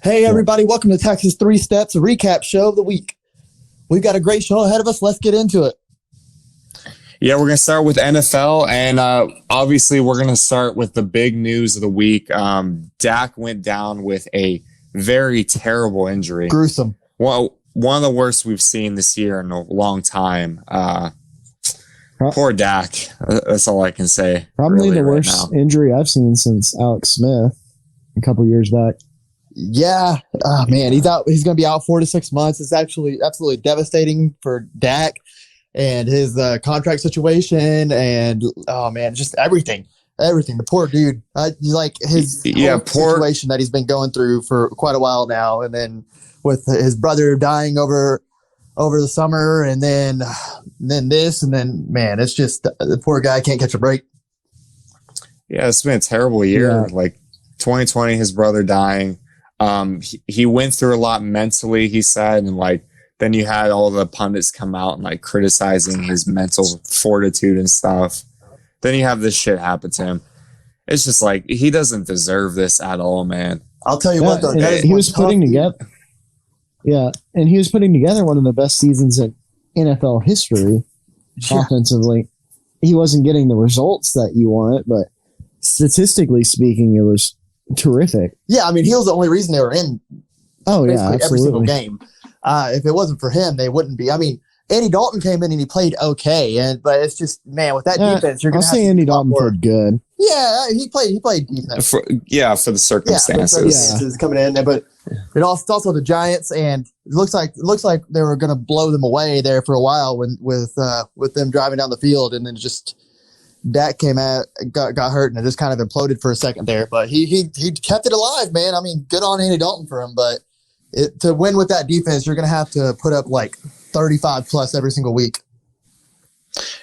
Hey, everybody, welcome to Texas Three Steps, a recap show of the week. We've got a great show ahead of us. Let's get into it. Yeah, we're going to start with NFL, and obviously we're going to start with the big news of the week. Dak went down with a very terrible injury. Gruesome. Well, one of the worst we've seen this year in a long time. Poor Dak. That's all I can say. Probably really the worst injury I've seen since Alex Smith a couple years back. Yeah. Oh, man, he's out. He's going to be out 4 to 6 months. It's actually absolutely devastating for Dak and his contract situation, and oh man, just everything. The poor dude. Like his situation that he's been going through for quite a while now, and then with his brother dying over the summer, and then this, and then man, it's just the poor guy can't catch a break. Yeah, it's been a terrible year. Yeah. Like 2020, his brother dying. He went through a lot mentally, he said, and like then you had all the pundits come out and like criticizing his mental fortitude and stuff. Then you have this shit happen to him. It's just like he doesn't deserve this at all, man. I'll tell you what, though, he was putting together. Yeah, and he was putting together one of the best seasons in NFL history offensively. He wasn't getting the results that you want, but statistically speaking, it was terrific. Yeah, I mean, he was the only reason they were in. Oh yeah, absolutely. Every single game. If it wasn't for him, they wouldn't be. I mean, Andy Dalton came in and he played okay, but it's just, man, with that defense, you're going to have to. I'll say Andy Dalton played good. Yeah, he played defense. For the circumstances. Coming in, but it's also the Giants, and it looks like they were going to blow them away there for a while with them driving down the field, and then just Dak came out, got hurt, and it just kind of imploded for a second there. But he kept it alive, man. I mean, good on Andy Dalton for him, but to win with that defense, you're going to have to put up like 35 plus every single week.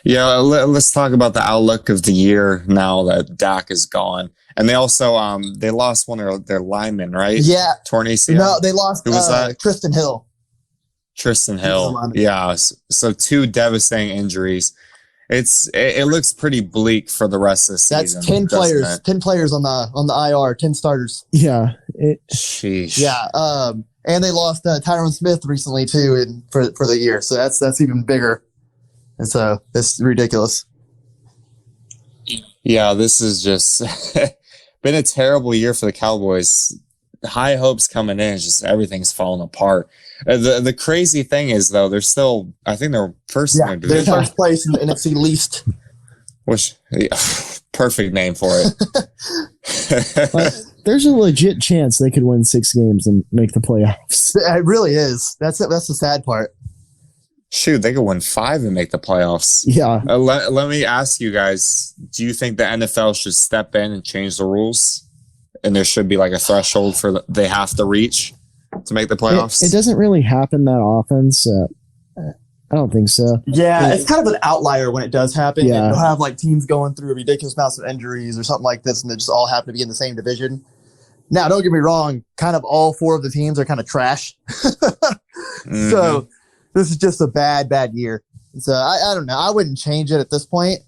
Yeah, let's talk about the outlook of the year now that Dak is gone. And they also they lost one of their linemen, right? Yeah. Torn ACL. No, they lost Who was that? Tristan Hill. Tristan Hill. Yeah. So 2 devastating injuries. It looks pretty bleak for the rest of the season. That's 10 players. 10 players on the IR. 10 starters. Yeah. Sheesh. Yeah. And they lost Tyron Smith recently too, for the year. So that's even bigger. And so it's ridiculous. Yeah, this is just been a terrible year for the Cowboys. High hopes coming in, just everything's falling apart. The crazy thing is, though, they're still, I think they're first in their division. They're first place in the NFC least. Which, perfect name for it. There's a legit chance they could win 6 games and make the playoffs. It really is. That's the sad part. Shoot, they could win 5 and make the playoffs. Yeah. Let me ask you guys, do you think the NFL should step in and change the rules? And there should be like a threshold they have to reach to make the playoffs? It doesn't really happen that often, so I don't think so. Yeah, it's kind of an outlier when it does happen. Yeah. You'll have like teams going through ridiculous amounts of injuries or something like this, and they just all happen to be in the same division. Now, don't get me wrong, kind of all 4 of the teams are kind of trash. Mm-hmm. So this is just a bad year. So I don't know. I wouldn't change it at this point,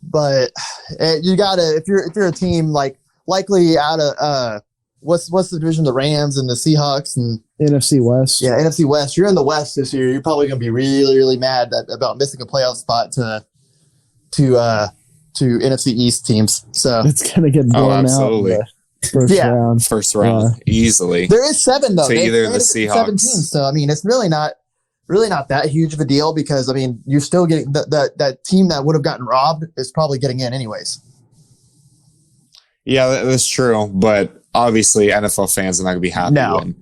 but you gotta, if you're a team like likely out of what's the division, the Rams and the Seahawks and NFC West. Yeah, NFC West. You're in the West this year. You're probably going to be really, really mad about missing a playoff spot to NFC East teams. So it's going to get blown out in the first round. Easily. There is 7 though. So either the Seahawks. 7 teams. So I mean, it's really not that huge of a deal because I mean, you're still getting that team that would have gotten robbed is probably getting in anyways. Yeah, that's true. But obviously, NFL fans are not going to be happy when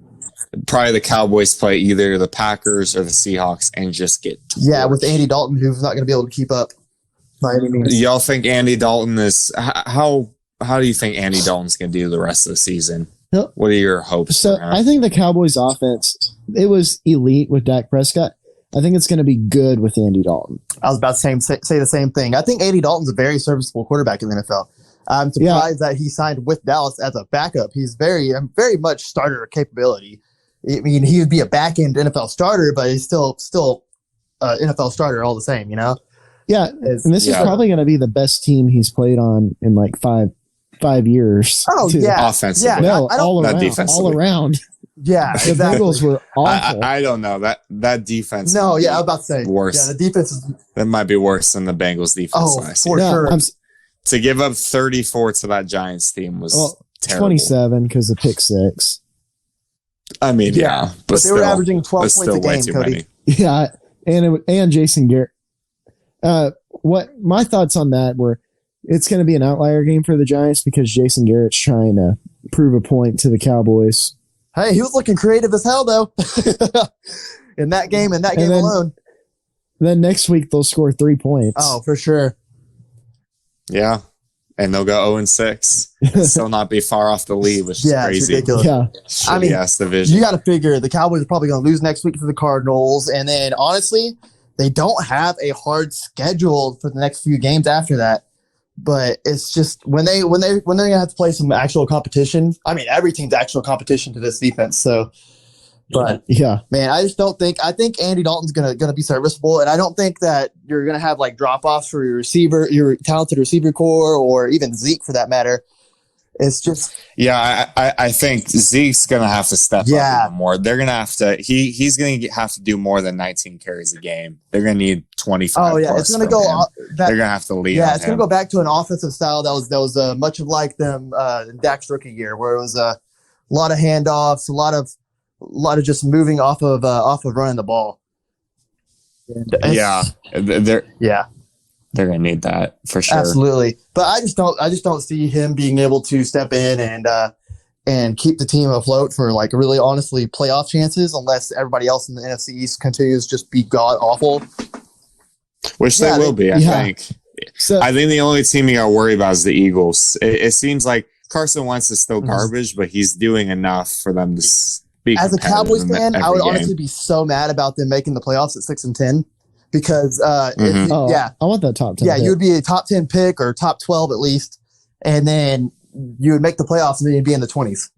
probably the Cowboys play either the Packers or the Seahawks and just get torched. Yeah, with Andy Dalton, who's not going to be able to keep up by any means. Y'all think Andy Dalton is how do you think Andy Dalton's going to do the rest of the season? What are your hopes? So I think the Cowboys offense, it was elite with Dak Prescott. I think it's going to be good with Andy Dalton. I was about to say the same thing. I think Andy Dalton's a very serviceable quarterback in the NFL. I'm surprised that he signed with Dallas as a backup. He's very much starter capability. I mean, he would be a back-end NFL starter, but he's still NFL starter all the same, you know? Yeah, and this is probably going to be the best team he's played on in like five years. Oh, yeah. Offensively. Yeah, no, all around. Yeah, The exactly. Bengals were awful. I don't know that defense. No, might yeah, be I was about to say. worse. Yeah, the defense is. That might be worse than the Bengals defense last year. For sure. To give up 34 to that Giants team was terrible. 27 because of pick six. I mean, yeah, but they were still, averaging 12 that's points a still way game, too Cody. many. Yeah, and Jason Garrett. What my thoughts on that were, it's going to be an outlier game for the Giants because Jason Garrett's trying to prove a point to the Cowboys. Hey, he was looking creative as hell though. in that game alone. Then next week they'll score 3 points. Oh, for sure. Yeah, and they'll go 0-6 and still not be far off the lead, which is It's crazy. ridiculous. Yeah. Shitty-ass division. You got to figure the Cowboys are probably going to lose next week to the Cardinals, and then honestly, they don't have a hard schedule for the next few games after that. But it's just when they're going to have to play some actual competition. I mean, every team's actual competition to this defense. So, but Yeah. man, I just don't think. I think Andy Dalton's gonna be serviceable, and I don't think that you're gonna have like drop offs for your talented receiver core, or even Zeke for that matter. It's just I think Zeke's gonna have to step up even more. They're gonna have to. He's gonna have to do more than 19 carries a game. They're gonna need 25. Oh yeah, plus it's gonna from go. him. They're gonna have to lead. Yeah, it's gonna go back to an offensive style that was much of like them in Dak's rookie year, where it was a lot of handoffs, a lot of just moving off of running the ball. They're gonna need that for sure. Absolutely, but I just don't see him being able to step in and keep the team afloat for like really honestly playoff chances unless everybody else in the NFC East continues to just be god awful. Which they will be, I think. So I think the only team you got to worry about is the Eagles. It seems like Carson Wentz is still garbage, but he's doing enough for them to be. As a Cowboys fan, I would game. honestly be so mad about them making the playoffs at 6-10 because I want that top 10. Yeah, you would be a top 10 pick or top 12 at least, and then you would make the playoffs and then you'd be in the 20s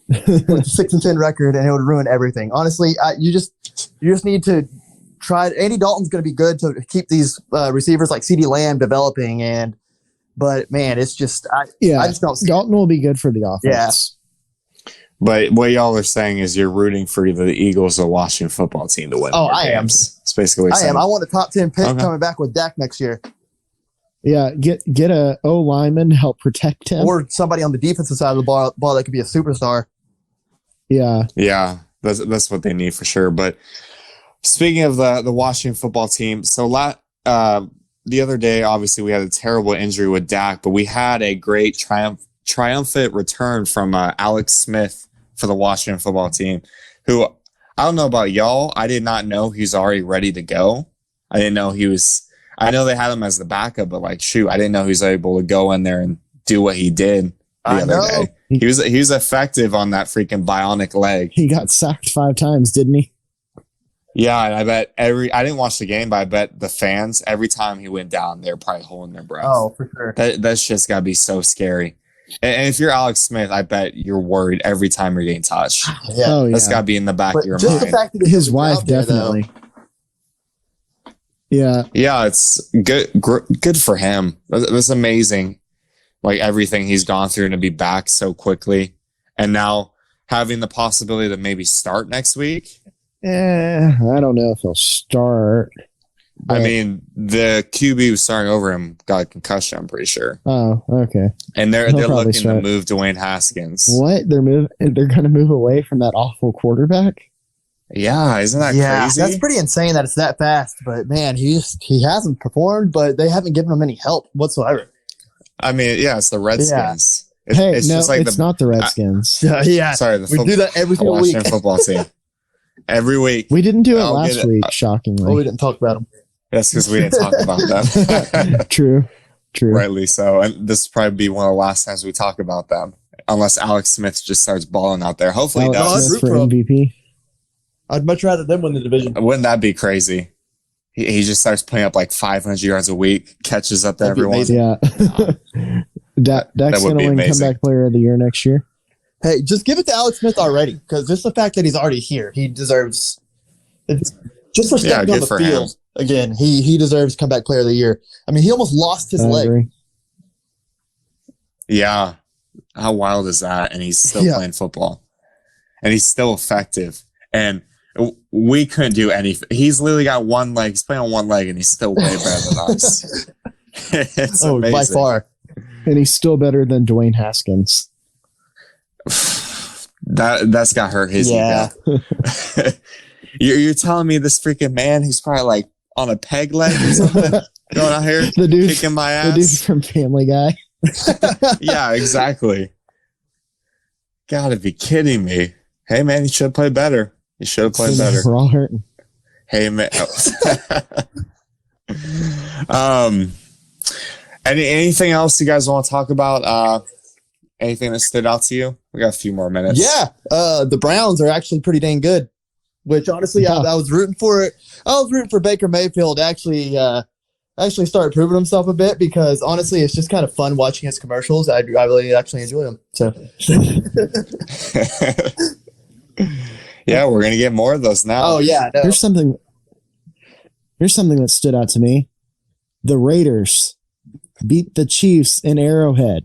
with a 6-10 record, and it would ruin everything. Honestly, you just need to try. Andy Dalton's going to be good to keep these receivers like CeeDee Lamb developing, but man, it's just I just don't see Dalton will be good for the offense. Yeah. But what y'all are saying is you're rooting for either the Eagles or the Washington football team to win. Oh, I am. That's basically what I am. I want a top 10 pick coming back with Dak next year. Yeah, get a O lineman to help protect him, or somebody on the defensive side of the ball that could be a superstar. Yeah, that's what they need for sure. But speaking of the Washington football team, so the other day, obviously we had a terrible injury with Dak, but we had a great triumphant return from Alex Smith for the Washington football team, who I don't know about y'all. I did not know he's already ready to go. I didn't know he was. I know they had him as the backup, but I didn't know he was able to go in there and do what he did the other day. He was effective on that freaking bionic leg. He got sacked 5 times, didn't he? Yeah, and I bet I didn't watch the game, but I bet the fans, every time he went down, they're probably holding their breath. Oh, for sure. That's just got to be so scary. And if you're Alex Smith, I bet you're worried every time you're getting touched. Yeah. Oh, yeah. That's got to be in the back of your just mind. The fact that his wife definitely. Yeah. Yeah, it's good for him. That's amazing. Like everything he's gone through to be back so quickly. And now having the possibility to maybe start next week. I don't know if he'll start. I mean, the QB who's starting over him got a concussion, I'm pretty sure. Oh, okay. And they're looking start. to move Dwayne Haskins. What? They're going to move away from that awful quarterback? Yeah, isn't that crazy? That's pretty insane that it's that fast. But man, he hasn't performed, but they haven't given him any help whatsoever. I mean, yeah, it's the Redskins. Yeah. It's not the Redskins. Yeah, sorry, we do that every single week. Washington football team. Every week. We didn't do it last week, shockingly. Well, we didn't talk about him. That's because we didn't talk about them. True. Rightly so. And this will probably be one of the last times we talk about them, unless Alex Smith just starts balling out there. Hopefully he Alex does. Smith for MVP. I'd much rather them win the division. Wouldn't that be crazy? He just starts putting up like 500 yards a week, catches up to everyone. Yeah. Dak's going to win comeback player of the year next year. Hey, just give it to Alex Smith already, because just the fact that he's already here, he deserves it. Just for stepping on the field. Him. Again, he deserves comeback player of the year. I mean, he almost lost his leg. Agree. Yeah. How wild is that? And he's still playing football. and he's still effective. And we couldn't do anything. He's literally got one leg. He's playing on one leg, and he's still way better than us. It's amazing. By far. And he's still better than Dwayne Haskins. That's got hurt his ego. You're telling me this freaking man who's probably like on a peg leg or something going out here kicking my ass? The dude from Family Guy. Yeah, exactly. Gotta be kidding me. Hey, man, you should have played better. You should have played better. We're all hurting. Hey, man. Anything else you guys want to talk about? Anything that stood out to you? We got a few more minutes. Yeah, the Browns are actually pretty dang good. Which honestly, I was rooting for it. I was rooting for Baker Mayfield to actually start proving himself a bit, because honestly, it's just kind of fun watching his commercials. I really actually enjoy them. So, yeah, we're gonna get more of those now. Oh yeah, no. Here's something that stood out to me. The Raiders beat the Chiefs in Arrowhead.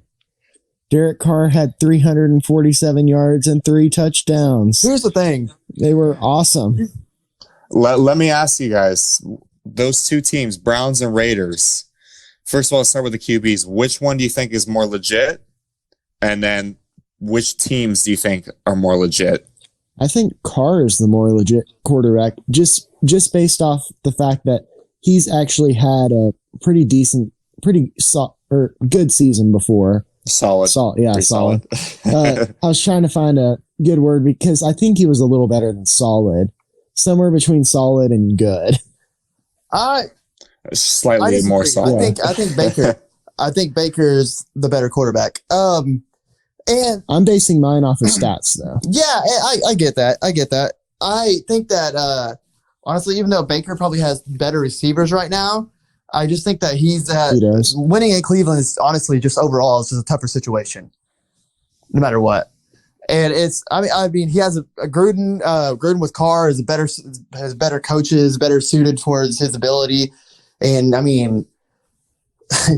Derek Carr had 347 yards and 3 touchdowns. Here's the thing. They were awesome. Let me ask you guys, those two teams, Browns and Raiders. First of all, let's start with the QBs. Which one do you think is more legit? And then which teams do you think are more legit? I think Carr is the more legit quarterback, just based off the fact that he's actually had a pretty good season before. Solid. Yeah, solid. I was trying to find a good word, because I think he was a little better than solid. Somewhere between solid and good. Slightly more solid. I think Baker. I think Baker's the better quarterback. And I'm basing mine off of stats, though. Yeah, I get that. I think that honestly, even though Baker probably has better receivers right now, I just think that he does. Winning in Cleveland is honestly just overall it's just a tougher situation, no matter what. And I mean, he has a Gruden. Gruden with Carr has better coaches, better suited for his ability. And I mean,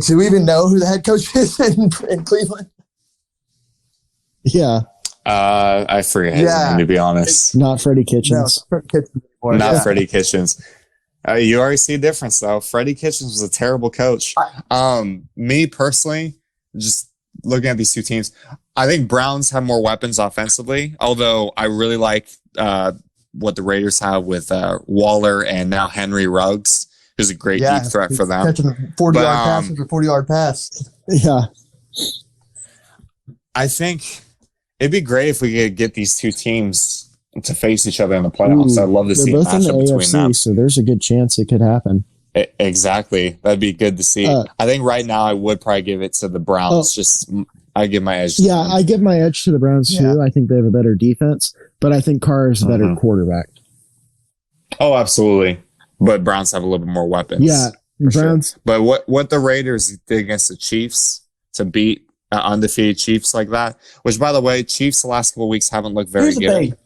do we even know who the head coach is in Cleveland? Yeah. I forget his name, to be honest. Not Freddie Kitchens. No, not Freddie Kitchens. You already see a difference, though. Freddie Kitchens was a terrible coach. Me personally, just looking at these two teams, I think Browns have more weapons offensively, although I really like what the Raiders have with Waller and now Henry Ruggs, who's a great deep threat for them. Catching 40-yard pass after 40-yard pass. Yeah. I think it'd be great if we could get these two teams to face each other in the playoffs. I'd love to see a matchup between them. So there's a good chance it could happen. Exactly. That'd be good to see. I think right now I would probably give it to the Browns. I give my edge. I give my edge to the Browns too. I think they have a better defense, but I think Carr is a better quarterback. Oh, absolutely. But Browns have a little bit more weapons. Yeah, Browns. Sure. But what the Raiders did against the Chiefs to beat undefeated Chiefs like that, which by the way, Chiefs the last couple of weeks haven't looked very good.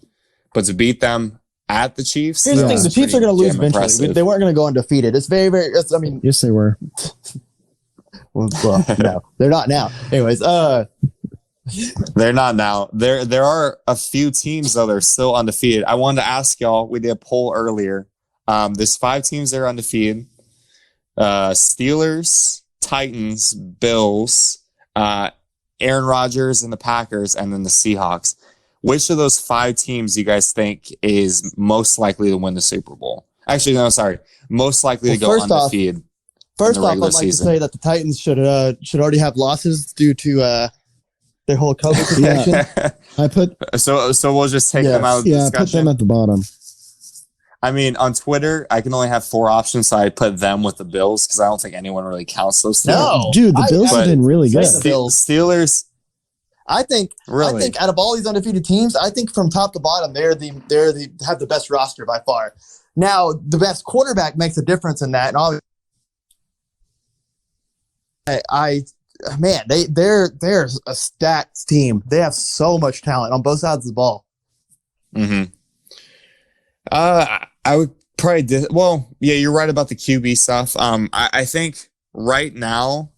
But to beat them at the Chiefs, here's the thing: the Chiefs are going to lose eventually. Impressive. They weren't going to go undefeated. It's very, very. I mean, yes, they were. Well, no, they're not now. Anyways, they're not now. There are a few teams though that are still undefeated. I wanted to ask y'all. We did a poll earlier. There's 5 teams that are undefeated: Steelers, Titans, Bills, Aaron Rodgers and the Packers, and then the Seahawks. Which of those 5 teams do you guys think is most likely to win the Super Bowl? Actually, no, sorry. Most likely to go undefeated. First off, I'd like to say that the Titans should already have losses due to their whole COVID protection. I put so we'll just take them out of the discussion. Put them at the bottom. I mean, on Twitter, I can only have 4 options, so I put them with the Bills because I don't think anyone really counts those teams. No, dude, the Bills have been really good. Steelers. I think out of all these undefeated teams, I think from top to bottom, they have the best roster by far. Now, the best quarterback makes a difference in that. And they're a stacked team. They have so much talent on both sides of the ball. Mm-hmm. I would probably you're right about the QB stuff. I think right now,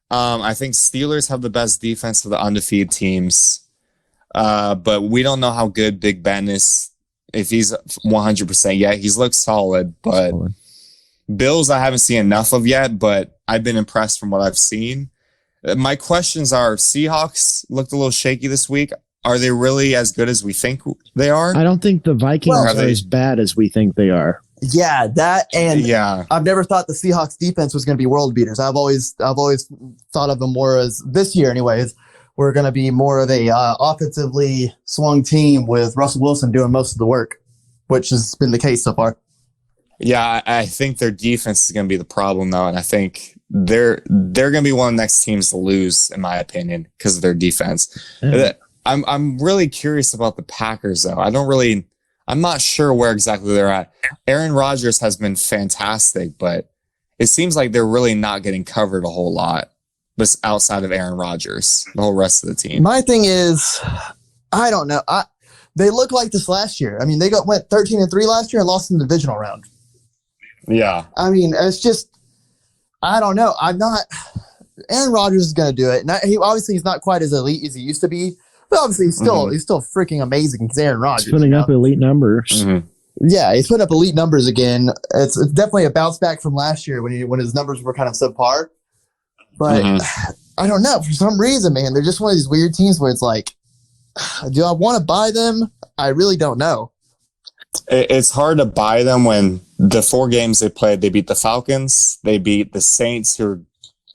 I think Steelers have the best defense of the undefeated teams. but we don't know how good Big Ben is. If he's 100% yet, he's looked solid, but Bills I haven't seen enough of yet, but I've been impressed from what I've seen. My questions are, Seahawks looked a little shaky this week. Are they really as good as we think they are? I don't think the Vikings are as bad as we think they are. Yeah, that and I've never thought the Seahawks defense was going to be world beaters. I've always thought of them more as, this year anyways, we're going to be more of a offensively swung team with Russell Wilson doing most of the work, which has been the case so far. Yeah, I think their defense is going to be the problem though, and I think they're going to be one of the next teams to lose, in my opinion, because of their defense. I'm really curious about the Packers though. I'm not sure where exactly they're at. Aaron Rodgers has been fantastic, but it seems like they're really not getting covered a whole lot, but outside of Aaron Rodgers, the whole rest of the team. My thing is, I don't know. They look like this last year. I mean, they went 13-3 last year and lost in the divisional round. Yeah. I mean, it's just, I don't know. Aaron Rodgers is going to do it. He's not quite as elite as he used to be, but obviously he's still freaking amazing because Aaron Rodgers. He's putting up elite numbers. Mm-hmm. Yeah, he's put up elite numbers again. It's definitely a bounce back from last year when his numbers were kind of subpar. But I don't know. For some reason, man, they're just one of these weird teams where it's like, do I want to buy them? I really don't know. It's hard to buy them when the 4 games they played, they beat the Falcons, they beat the Saints, who are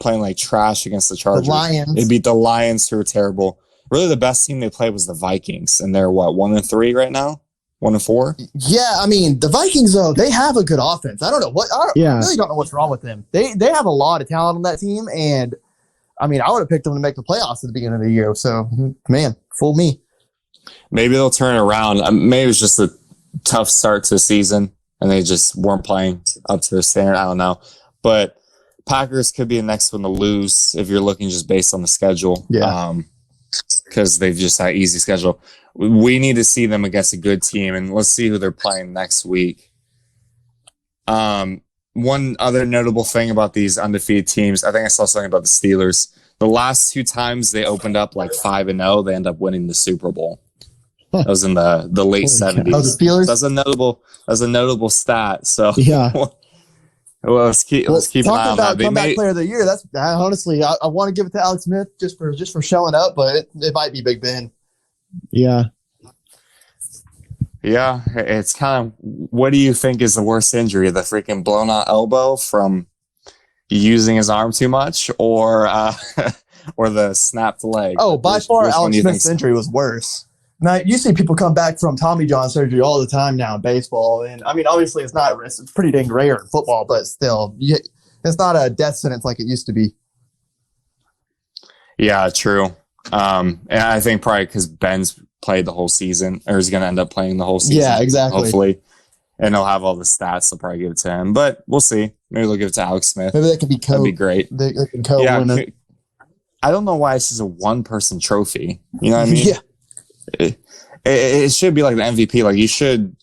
playing like trash against the Chargers. The Lions. They beat the Lions, who are terrible. Really, the best team they played was the Vikings, and they're 1-3 right now, 1-4. Yeah, I mean the Vikings though, they have a good offense. I really don't know what's wrong with them. They have a lot of talent on that team, and I mean I would have picked them to make the playoffs at the beginning of the year. So man, fool me. Maybe they'll turn it around. Maybe it was just a tough start to the season, and they just weren't playing up to their standard. I don't know, but Packers could be the next one to lose if you're looking just based on the schedule. Yeah. Because they've just had an easy schedule. We need to see them against a good team, and let's see who they're playing next week. One other notable thing about these undefeated teams, I think I saw something about the Steelers. The last 2 times they opened up like 5-0, they end up winning the Super Bowl. That was in the late 70s. Oh, the Steelers? That's a notable stat. So yeah. Well, let's keep an eye on that. Comeback player of the year. That's honestly, I want to give it to Alex Smith just for showing up, but it might be Big Ben. Yeah. Yeah, it's kind of, what do you think is the worst injury? The freaking blown out elbow from using his arm too much, or the snapped leg? Oh, by far, Alex Smith's injury was worse. Now, you see people come back from Tommy John surgery all the time now in baseball. And, I mean, obviously it's pretty dang rare in football, but still, it's not a death sentence like it used to be. Yeah, true. And I think probably because Ben's played the whole season, or is going to end up playing the whole season. Yeah, exactly. Hopefully. And they'll have all the stats. They'll probably give it to him. But we'll see. Maybe they'll give it to Alex Smith. Maybe that could be That'd be great. They can co-win it. I don't know why it's just a one-person trophy. You know what I mean? Yeah. It should be like the MVP. Like, you should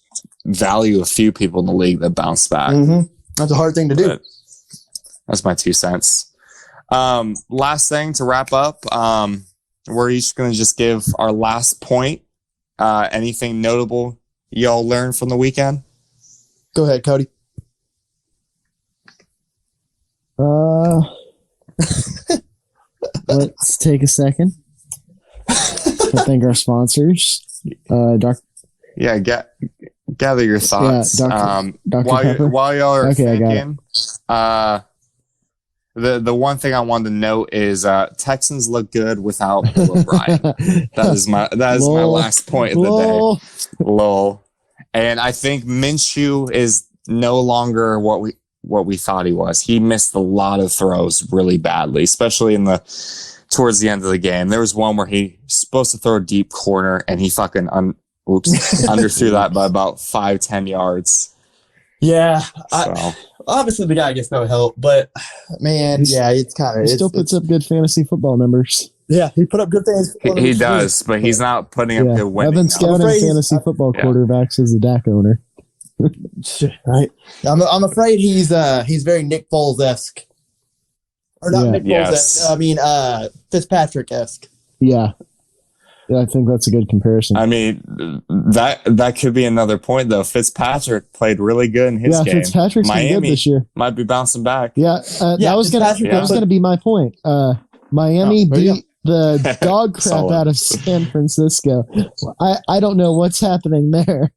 value a few people in the league that bounce back. Mm-hmm. That's a hard thing to do. But that's my 2 cents. Last thing to wrap up. We're each going to just give our last point. Anything notable y'all learned from the weekend? Go ahead, Cody. Let's take a second to thank our sponsors. Gather your thoughts. Yeah, Dr. Pepper. While y'all are thinking, the one thing I wanted to note is Texans look good without Bill O'Brien. That is my last point of the day. Lol. And I think Minshew is no longer what we thought he was. He missed a lot of throws really badly, especially towards the end of the game. There was one where he was supposed to throw a deep corner and he fucking underthrew that by about 5-10 yards. Yeah. So. Obviously the guy gets no help, but man, it's kind of... He still puts up good fantasy football numbers. Yeah, he put up good things. He does, but he's not putting up good winning. I've been scouting fantasy football quarterbacks as a Dak owner. Right. I'm afraid he's very Nick Foles-esque. Or not Nick Foles-esque. I mean, Fitzpatrick-esque. Yeah. Yeah, I think that's a good comparison. I mean, that could be another point, though. Fitzpatrick played really good in his game. Fitzpatrick's been good this year. Might be bouncing back. Yeah, that was gonna be my point. Miami beat the dog crap out of San Francisco. I don't know what's happening there.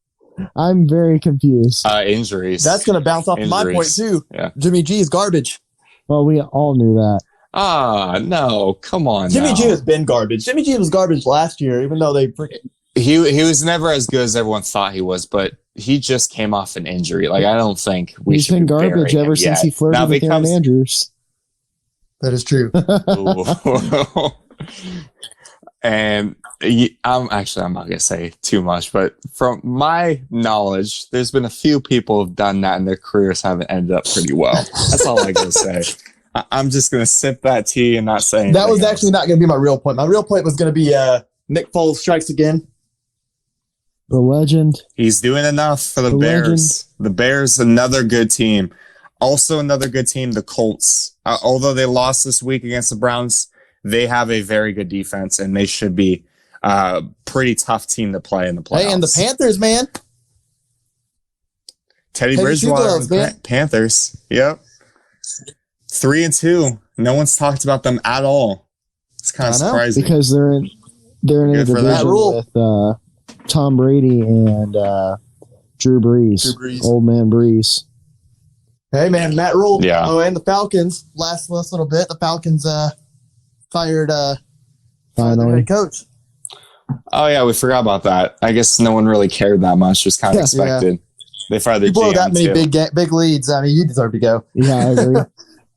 I'm very confused. Injuries. That's going to bounce off my point, too. Yeah. Jimmy G is garbage. Well, we all knew that. No, come on. Jimmy G has been garbage. Jimmy G was garbage last year, even though they freaking. He was never as good as everyone thought he was, but he just came off an injury. Like, I don't think he's been garbage ever since he flirted with Aaron Andrews. That is true. And I'm not gonna say too much, but from my knowledge, there's been a few people who've done that and their careers haven't ended up pretty well. That's all I gotta say. I'm just gonna sip that tea and not say anything. That was actually not gonna be my real point. My real point was gonna be Nick Foles strikes again. The legend. He's doing enough for the Bears. Legend. The Bears, another good team. Also another good team, the Colts. Although they lost this week against the Browns, they have a very good defense, and they should be a pretty tough team to play in the playoffs. Hey, and the Panthers, man. Teddy Bridgewater, Panthers. Yep. 3-2. No one's talked about them at all. It's kind of surprising. Because they're in a division with Tom Brady and Drew Brees. Old man Brees. Hey, man, Matt Rule. Yeah. Oh, and the Falcons. Last little bit, the Falcons fired finally head coach. Oh, yeah, we forgot about that. I guess no one really cared that much. Just kind of expected. Yeah. They fired their GM, blow that many big leads. I mean, you deserve to go. Yeah, I agree.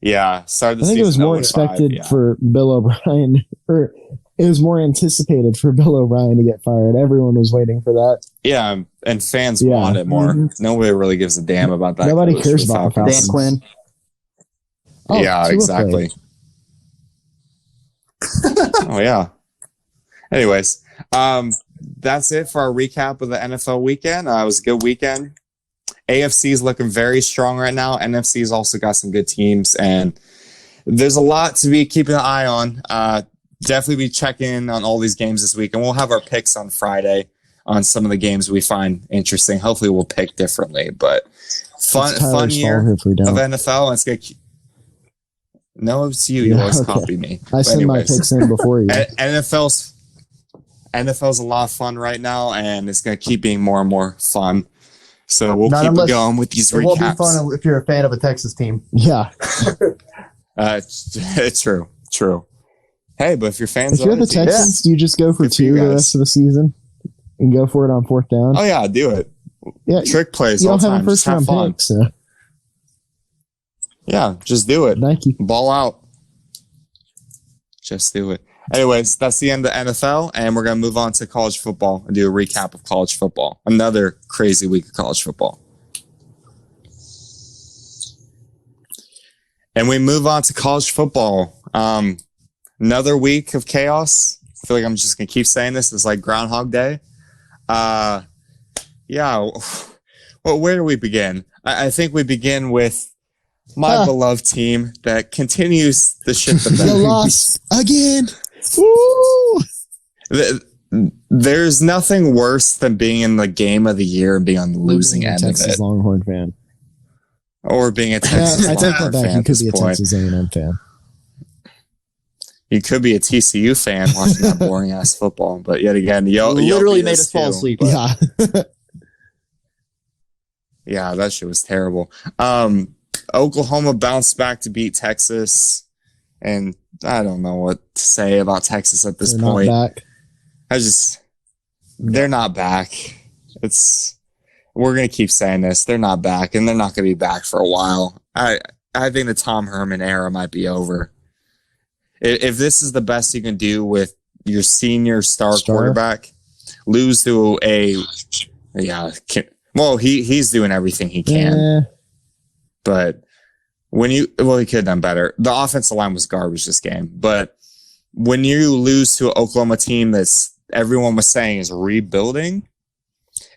Yeah, I think it was more expected for Bill O'Brien, or it was more anticipated for Bill O'Brien to get fired. Everyone was waiting for that. Yeah, and fans want it more. Mm-hmm. Nobody really gives a damn about that. Nobody cares about the Dan Quinn. Oh, yeah, exactly. Oh, yeah. Anyways, that's it for our recap of the NFL weekend. It was a good weekend. AFC is looking very strong right now. NFC's also got some good teams, and there's a lot to be keeping an eye on. Definitely be checking on all these games this week, and we'll have our picks on Friday on some of the games we find interesting. Hopefully we'll pick differently, but fun year of NFL. Let's get. No, it's you. You always copy me. I send my picks in before you. NFL's a lot of fun right now, and it's going to keep being more and more fun. So we'll keep it going with these recaps. It will be fun if you're a fan of a Texas team. Yeah. It's true. Hey, but if you're fans of the Texans, do you just go for two the rest of the season and go for it on fourth down? Oh, yeah, do it. Yeah, trick plays all the time. Just have fun. Pick, so. Yeah, just do it. Nike. Ball out. Just do it. Anyways, that's the end of NFL, and we're going to move on to college football and do a recap of college football. Another crazy week of college football. And we move on to college football. Another week of chaos. I feel like I'm just going to keep saying this. It's like Groundhog Day. Yeah. Well, where do we begin? I think we begin with my beloved team that continues to ship the bed. The loss again. Woo! There's nothing worse than being in the game of the year and being on the losing end Texas of it. Longhorn fan. Or being a Texas Longhorn fan. You could be a Texas A&M fan. You could be a TCU fan watching that boring ass football, but yet again, literally made us fall asleep. Yeah. Yeah, that shit was terrible. Oklahoma bounced back to beat Texas, and I don't know what to say about Texas at this point. Not back. They're not back. We're gonna keep saying this. They're not back, and they're not gonna be back for a while. I think the Tom Herman era might be over. If this is the best you can do with your senior star quarterback, lose to he's doing everything he can. Yeah. But he could have done better. The offensive line was garbage this game. But when you lose to an Oklahoma team that's everyone was saying is rebuilding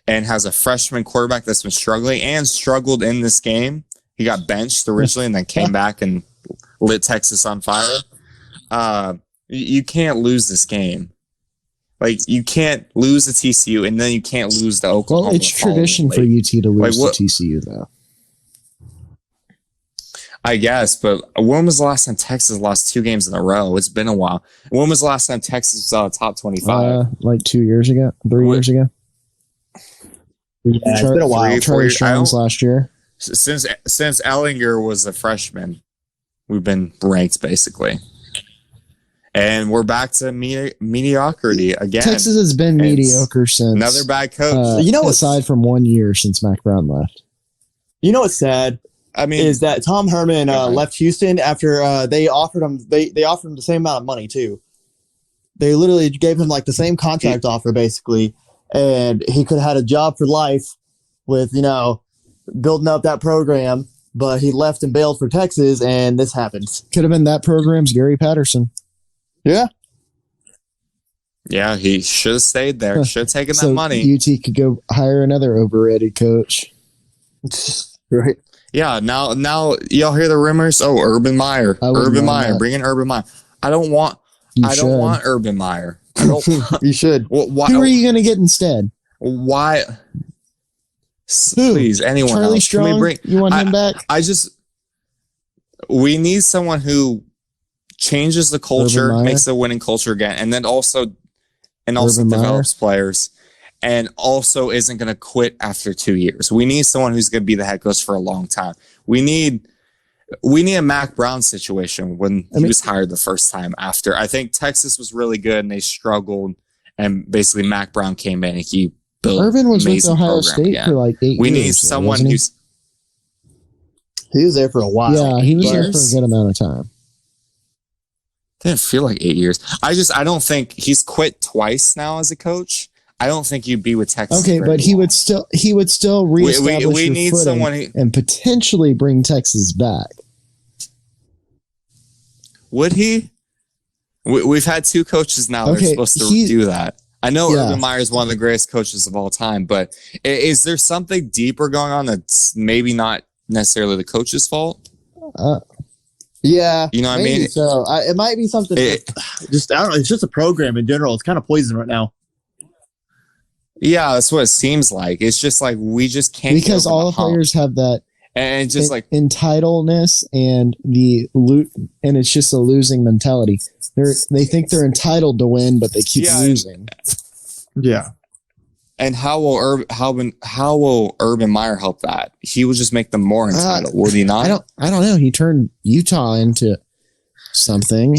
and has a freshman quarterback that's been struggling and struggled in this game, he got benched originally and then came back and lit Texas on fire. You can't lose this game. Like, you can't lose to TCU, and then you can't lose to Oklahoma. Well, it's tradition for UT to lose to TCU, though. I guess, but when was the last time Texas lost 2 games in a row? It's been a while. When was the last time Texas was top 25? Like 2 years ago, 3 years ago. Yeah, it's been a while. Charlie Strong's last year. Since Ellinger was a freshman, we've been ranked basically. And we're back to mediocrity again. Texas has been mediocre since. Another bad coach. Aside from 1 year since Mac Brown left. You know what's sad? I mean, is that Tom Herman left Houston after they offered him they offered him the same amount of money too. They literally gave him like the same contract offer basically, and he could have had a job for life with building up that program. But he left and bailed for Texas, and this happens. Could have been that program's Gary Patterson. Yeah. Yeah, he should have stayed there. Should have taken that money. UT could go hire another overrated coach. Right. Yeah, now y'all hear the rumors. Oh, Urban Meyer. Bring in Urban Meyer. I don't want Urban Meyer. You should. Why, who are you going to get instead? Why? Please, anyone Charlie else? Strong? You want him back? We need someone who changes the culture, makes a winning culture again, and then also develops players. And also isn't going to quit after 2 years. We need someone who's going to be the head coach for a long time. We need a Mac Brown situation when he was hired the first time after. I think Texas was really good and they struggled. And basically Mac Brown came in and he built Urban was with Ohio State for like 8 years. We need someone who's... He was there for a while. Yeah, he was there for a good amount of time. Didn't feel like 8 years. I don't think he's quit twice now as a coach. I don't think you'd be with Texas. Okay, but he would still reestablish we need someone and potentially bring Texas back. Would he? We've had 2 coaches now that are supposed to do that. I know Urban Meyer is one of the greatest coaches of all time, but is there something deeper going on that's maybe not necessarily the coach's fault? Yeah, you know what I mean. So it might be something. I don't know. It's just a program in general. It's kind of poison right now. Yeah, that's what it seems like. It's just like we just can't, because all the players have that, and just like entitledness and and it's just a losing mentality. They think they're entitled to win, but they keep losing. Yeah. And how will Urban Meyer help that? He will just make them more entitled, would he not? I don't know. He turned Utah into something.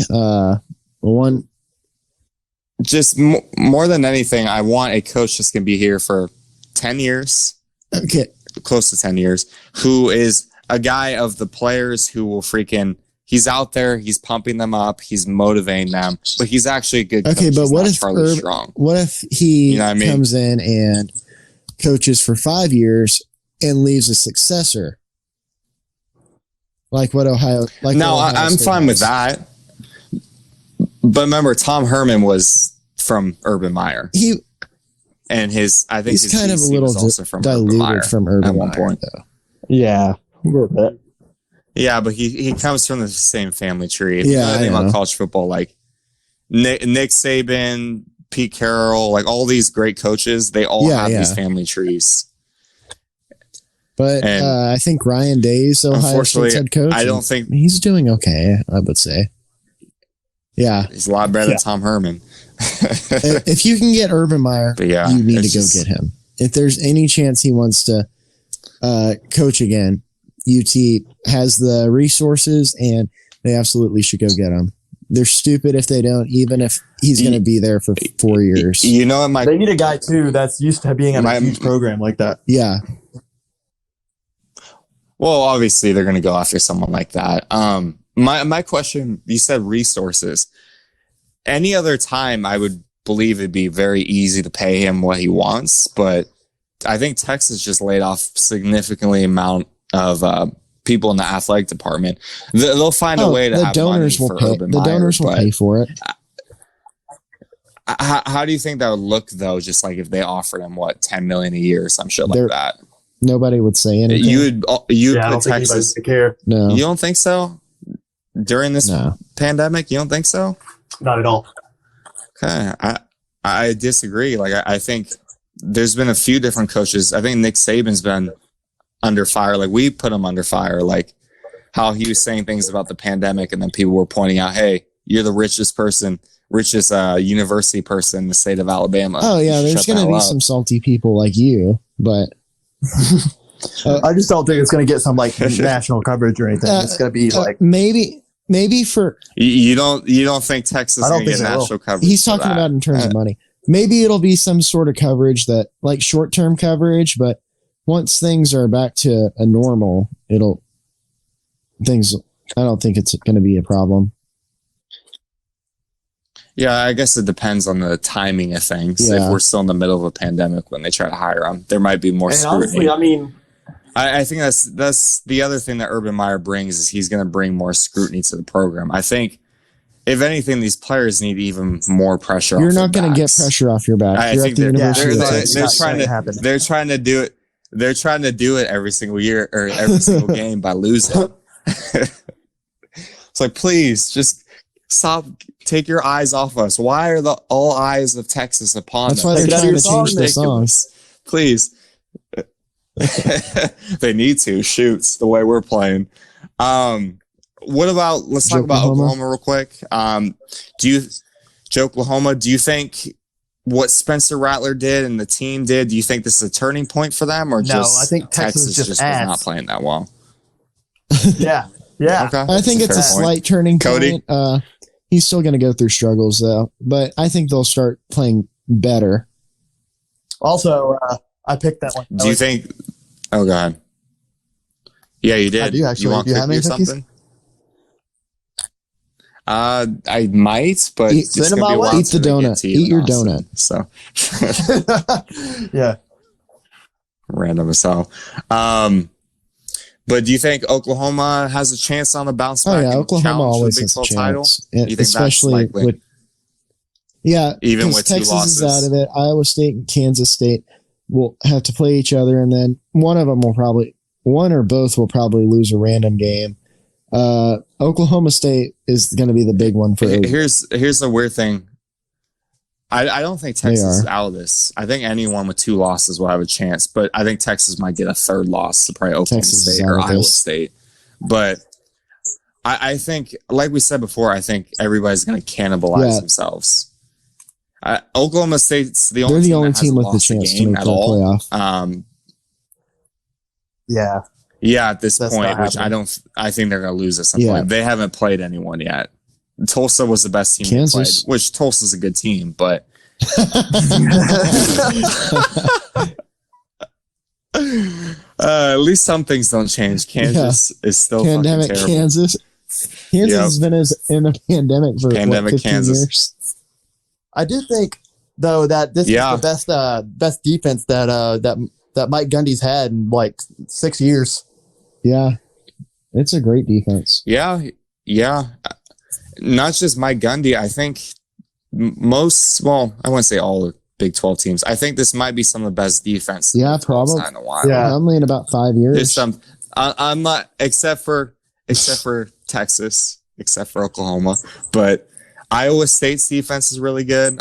Just more than anything, I want a coach that's going to be here for 10 years. Okay. Close to 10 years. Who is a guy of the players who will he's out there, he's pumping them up, he's motivating them, but he's actually a good coach. Okay, but what if Strong. What if he comes in and coaches for 5 years and leaves a successor? Like what Ohio... I'm fine with that. But remember, Tom Herman was from Urban Meyer. He's kind of a little diluted from Urban Meyer, point, though. Yeah, a little bit. Yeah, but he comes from the same family tree. Yeah, I think about college football, like Nick Saban, Pete Carroll, like all these great coaches, they all have these family trees. But I think Ryan Day's Ohio State's head coach. I don't think he's doing okay, I would say. Yeah. He's a lot better than Tom Herman. If you can get Urban Meyer, you need to go get him. If there's any chance he wants to coach again, UT has the resources and they absolutely should go get him. They're stupid if they don't, even if he's going to be there for 4 years. You know what? They need a guy, too, that's used to being on a huge program like that. Yeah. Well, obviously, they're going to go after someone like that. My question, you said resources. Any other time, I would believe it'd be very easy to pay him what he wants, but I think Texas just laid off significantly amount of people in the athletic department. They'll find a way to have money for Urban Meyer. The donors will pay for it. How do you think that would look, though, just like if they offered him, $10 million a year or some shit like that? Nobody would say anything. You put Texas... care. No. You don't think so? During this pandemic, you don't think so? Not at all. Okay. I disagree. Like, I think there's been a few different coaches. I think Nick Saban's been under fire. Like, we put him under fire. Like, how he was saying things about the pandemic, and then people were pointing out, hey, you're the richest university person in the state of Alabama. Oh, yeah, there's going to be some salty people like you, but... I just don't think it's going to get some like national coverage or anything. It's going to be like maybe for you don't think Texas is going to get national coverage. He's talking about in terms of money. Maybe it'll be some sort of coverage that like short-term coverage, but once things are back to a normal, I don't think it's going to be a problem. Yeah, I guess it depends on the timing of things. Yeah. If we're still in the middle of a pandemic when they try to hire him, there might be more scrutiny. Honestly, I mean, I think that's the other thing that Urban Meyer brings is he's going to bring more scrutiny to the program. I think, if anything, these players need even more pressure. You're not going to get pressure off your back. I think they're trying to do it. They're trying to do it every single year or every single game by losing. It's like, please just stop. Take your eyes off us. Why are all eyes of Texas upon us? That's why they're trying to change the songs. Please. They need to. Shoots the way we're playing. What about? Let's talk about Oklahoma real quick. Do you think what Spencer Rattler did and the team did? Do you think this is a turning point for them, or no? I think Texas just was not playing that well. Yeah. Okay. I think it's a slight turning point. Cody? He's still going to go through struggles though, but I think they'll start playing better. Also, I picked that one. Do you think? Oh, go ahead. Yeah, you did. I do actually. You want do you have any something? I might, but eat the donut. Eat your donut. So, yeah, random as hell. But do you think Oklahoma has a chance on the bounce back? Oh yeah, Oklahoma always has a chance, especially with even with Texas 2 losses is out of it. Iowa State and Kansas State will have to play each other, and then one or both will probably lose a random game. Oklahoma State is going to be the big one for. Here's the weird thing. I don't think Texas is out of this. I think anyone with 2 losses will have a chance, but I think Texas might get a 3rd loss to probably Oklahoma State or Iowa State. But I think, like we said before, I think everybody's going to cannibalize themselves. Oklahoma State's the only team with the chance to make the playoff. Yeah, at this point, which I think they're going to lose at some point. They haven't played anyone yet. Tulsa was the best team they played, which Tulsa's a good team, but at least some things don't change. Kansas is still pandemic. Fucking terrible. Kansas has been in a pandemic for 15 years. I do think though that this is the best defense that Mike Gundy's had in like 6 years. Yeah, it's a great defense. Yeah. Not just Mike Gundy. I think I wouldn't say all the Big 12 teams. I think this might be some of the best defense. Yeah, probably. In a while. Yeah, only in about 5 years. There's some. I'm not except for Texas, except for Oklahoma, but Iowa State's defense is really good.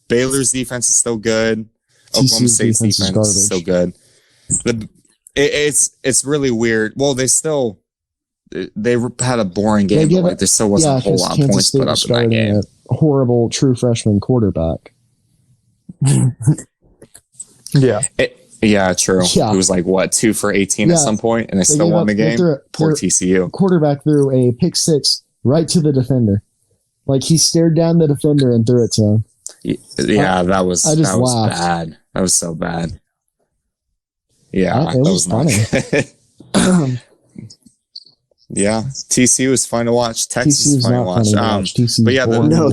Baylor's defense is still good. Oklahoma State's defense is still good. It's really weird. Well, they had a boring game, but there still wasn't a whole lot of points put up in that game. A horrible true freshman quarterback. Yeah, true. Yeah. It was like 2 for 18 at some point, and they still won the game. Poor TCU. Quarterback threw a pick 6 right to the defender. Like he stared down the defender and threw it to him. Yeah, that was bad. That was so bad. Yeah, it was funny. Yeah, TCU is fun to watch. Texas is fun to watch. But yeah, they're not.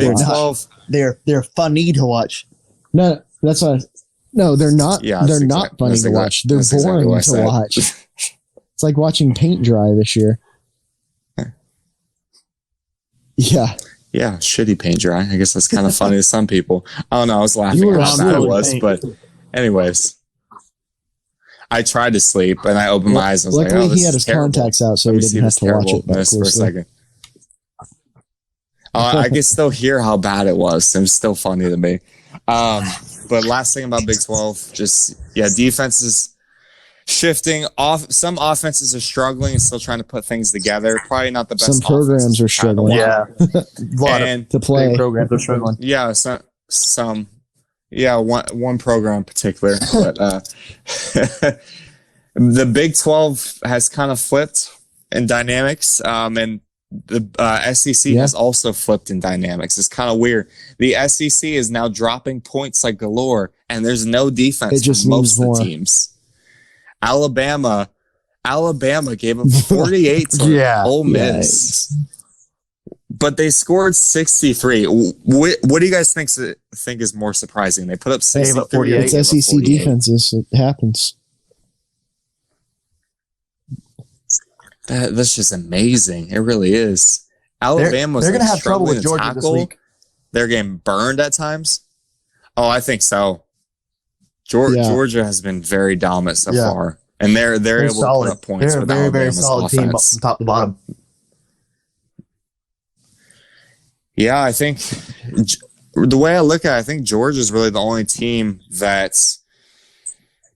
They're funny to watch. No, that's what. No, they're not. Yeah, they're not funny to watch. They're boring to watch. It's like watching paint dry this year. Yeah. Yeah, shitty paint dry. I guess that's kind of funny to some people. I don't know. I was laughing at how bad it was, but anyways. I tried to sleep and I opened my eyes and I was like, oh, this he had his contacts out, so he didn't have to watch it for a second. I could still hear how bad it was. It was still funny to me. But last thing about Big 12, defense is shifting off. Some offenses are struggling and still trying to put things together. Probably not the best. Some programs are struggling. Yeah, a lot of to play. programs are struggling. Yeah, some. Yeah, one program in particular. But the Big 12 has kind of flipped in dynamics, and the SEC has also flipped in dynamics. It's kind of weird. The SEC is now dropping points like galore, and there's no defense for most of the teams. Alabama gave up 48 to Ole Miss, but they scored 63. What do you guys think is more surprising? They put up 63. It's SEC defenses. It happens. That's just amazing. It really is. Alabama's they're going to have trouble with Georgia this week. They're getting burned at times. Oh, I think so. Georgia has been very dominant so far, and they're able to put up points. They're a very, very solid team from top to bottom. Yeah, I think the way I look at it, I think Georgia's really the only team that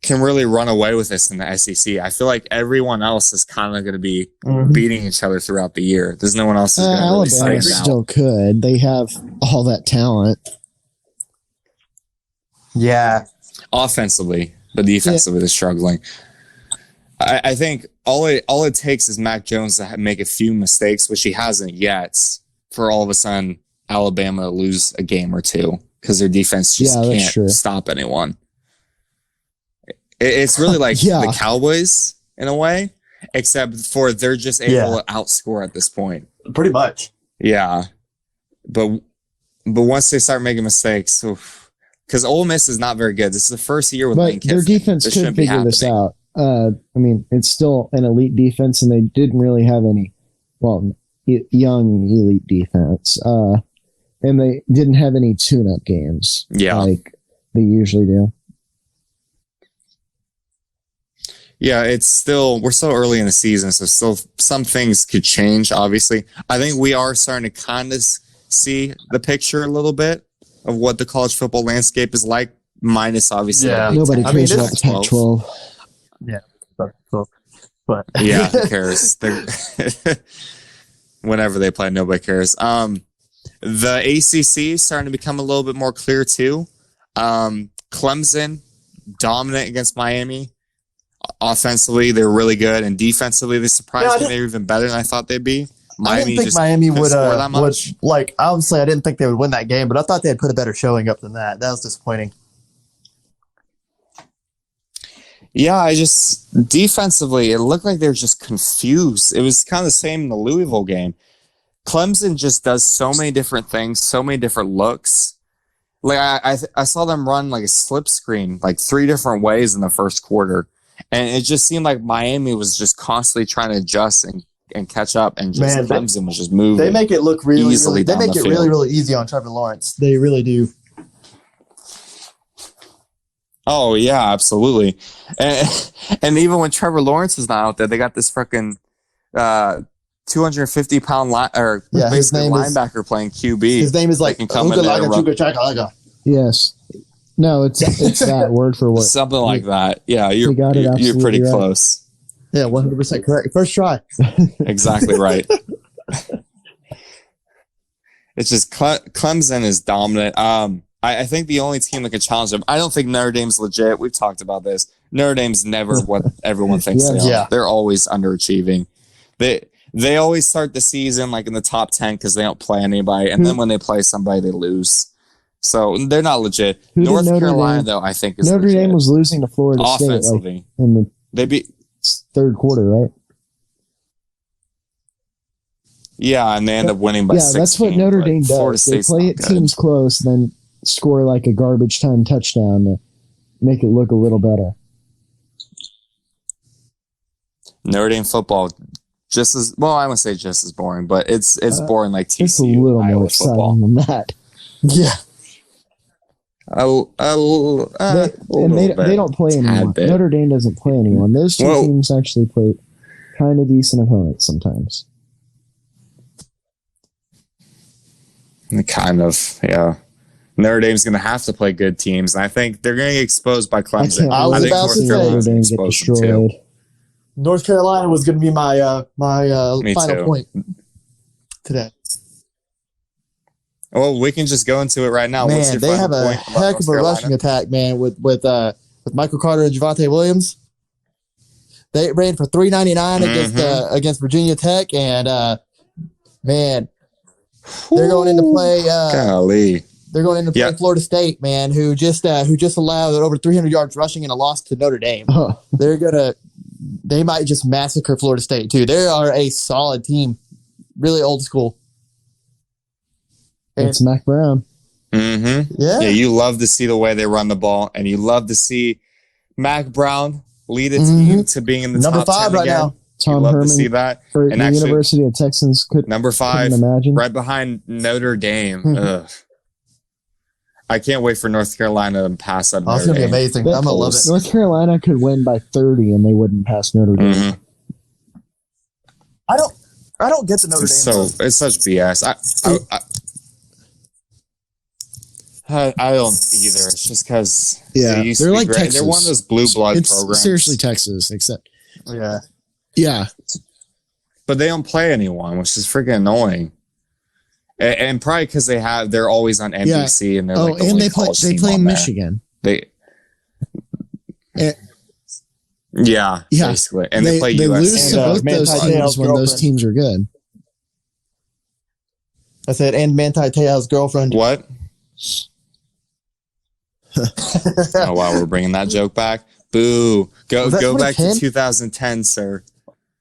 can really run away with this in the SEC. I feel like everyone else is kind of going to be beating each other throughout the year. There's no one else who's going to really stand out. Alabama still could. They have all that talent. Yeah. Offensively, but defensively they're struggling. I think all it takes is Mac Jones to make a few mistakes, which he hasn't yet, for all of a sudden Alabama to lose a game or two because their defense just can't stop anyone. It's really like the Cowboys in a way, except for they're just able to outscore at this point. Pretty much. Yeah. But once they start making mistakes, because Ole Miss is not very good. This is the first year with Lane Kiffin. Their defense could figure this out. I mean, it's still an elite defense, and they didn't really have any, young elite defense. And they didn't have any tune-up games like they usually do. Yeah, we're so early in the season, so still some things could change, obviously. I think we are starting to kind of see the picture a little bit of what the college football landscape is like, minus obviously. Yeah, nobody cares about the Pac-12. Yeah, but yeah, who cares? Whenever they play, nobody cares. The ACC is starting to become a little bit more clear too. Clemson dominant against Miami. Offensively, they're really good, and defensively, they surprised me. They're even better than I thought they'd be. I didn't think Miami would obviously I didn't think they would win that game, but I thought they'd put a better showing up than that. That was disappointing. Yeah, defensively, it looked like they were just confused. It was kind of the same in the Louisville game. Clemson just does so many different things, so many different looks. Like I saw them run like a slip screen like 3 different ways in the first quarter. And it just seemed like Miami was just constantly trying to adjust and catch up, and Clemson was just moving. They make it look really easily. They make it field. really easy on Trevor Lawrence. They really do. Oh yeah, absolutely. And even when Trevor Lawrence is not out there, they got this freaking 250-pound linebacker playing QB. His name is like Yes. No, it's that word for word. Something like that. Yeah, you're pretty close. Yeah, 100% correct. First try. Exactly right. It's just Clemson is dominant. I think the only team that could challenge them, I don't think Notre Dame's legit. We've talked about this. Notre Dame's never what everyone thinks they are. Yeah. They're always underachieving. They always start the season like in the top 10 because they don't play anybody, and then when they play somebody, they lose. So they're not legit. North Carolina, though, I think is Notre Dame was losing to Florida State in the third quarter, right? Yeah, and they end up winning by 16. That's what Notre Dame does. They play teams close, then score like a garbage time touchdown to make it look a little better. Notre Dame football, I wouldn't say just as boring, but it's boring like TCU. It's a little more exciting than that. Yeah. They don't play anyone. Notre Dame doesn't play anyone. Those two teams actually play kind of decent opponents sometimes. Kind of, yeah. Notre Dame's going to have to play good teams, and I think they're going to get exposed by Clemson. I was think about to say Notre Dame get destroyed. North Carolina was going to be my Me final too. point today. Well, we can just go into it right now. What's Man, your they final have a point about heck North of a Carolina? rushing attack, man, with Michael Carter and Javonte Williams. They ran for 399 against Virginia Tech, and man, they're going into play. Golly. They're going into play Florida State, man, who just allowed over 300 yards rushing in a loss to Notre Dame. They might just massacre Florida State too. They are a solid team, really old school. It's Mac Brown. Mm-hmm. Yeah, you love to see the way they run the ball, and you love to see Mac Brown lead a team to being in the number top 10 5 right again. now. Tom love Herman to see that. for And the actually, University of Texans number 5, imagine. right behind Notre Dame. Ugh. I can't wait for North Carolina to pass up. It's going to be amazing. I'm going to love it. North Carolina could win by 30 and they wouldn't pass Notre Dame. Mm-hmm. I don't get the Notre Dame. It's such BS. I don't either. It's just because they're like Texas. They're one of those blue blood programs. Seriously, Texas, except yeah. But they don't play anyone, which is freaking annoying. And probably because they're always on NBC and they're like the only college they team play on there. Michigan. Basically, and they play They USC. lose to both those teams when those teams are good. I said, and Manti Te'o's girlfriend. What? Oh wow, we're bringing that joke back. Boo! Go back to 2010, sir.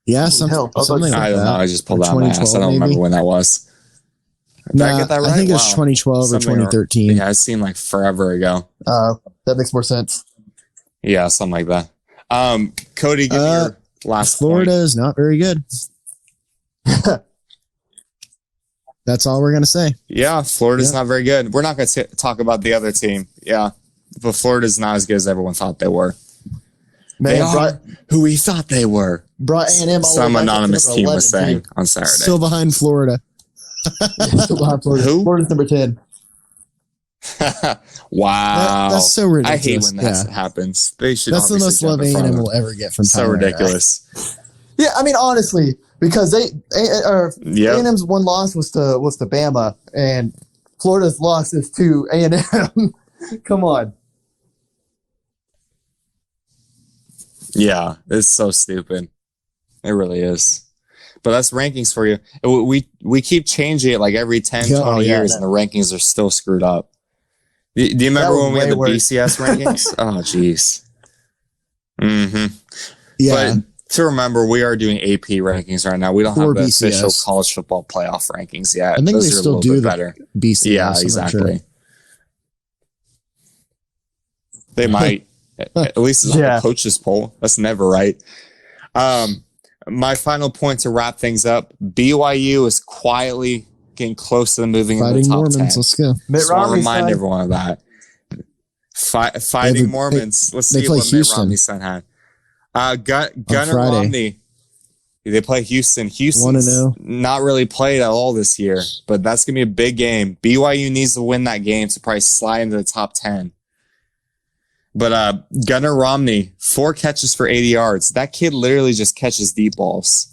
Yeah, something like that. I don't know. I just pulled out my ass. I don't remember when that was. Did I get that right? I think it was 2012 or 2013. Yeah, it seemed like forever ago. That makes more sense. Yeah, something like that. Cody, give me your last Florida point. is not very good. That's all we're going to say. Yeah, Florida's not very good. We're not going to talk about the other team. Yeah, but Florida's not as good as everyone thought they were. They are who we thought they were. Brought A&M Some anonymous team was saying on Saturday. Still behind Florida. Who? Florida's number 10. Wow. That's so ridiculous. I hate when that happens. They should. That's the most love A&M will ever get from so Tyler. ridiculous. Yeah, I mean, honestly, because A&M's one loss was to Bama, and Florida's loss is to A&M. Come on. Yeah, it's so stupid. It really is. But that's rankings for you. We keep changing it like every 10, 20 years, and the rankings are still screwed up. Do you remember when we had the BCS rankings? Oh, jeez. Mm-hmm. Yeah. But to remember, we are doing AP rankings right now. We don't have the BCS. official college football playoff rankings yet. I think Those they are still a little do bit better. BCS. Yeah, I'm exactly. not sure. They might. At least it's on the coaches poll. That's never right. My final point to wrap things up: BYU is quietly getting close to moving in the top Mormons, 10. let's go. Just want to remind everyone of that. Fighting Mormons. Let's see what Mitt Romney's son had. Gunnar Romney. They play Houston. Houston's not really played at all this year, but that's going to be a big game. BYU needs to win that game to probably slide into the top 10. But Gunnar Romney, 4 catches for 80 yards. That kid literally just catches deep balls.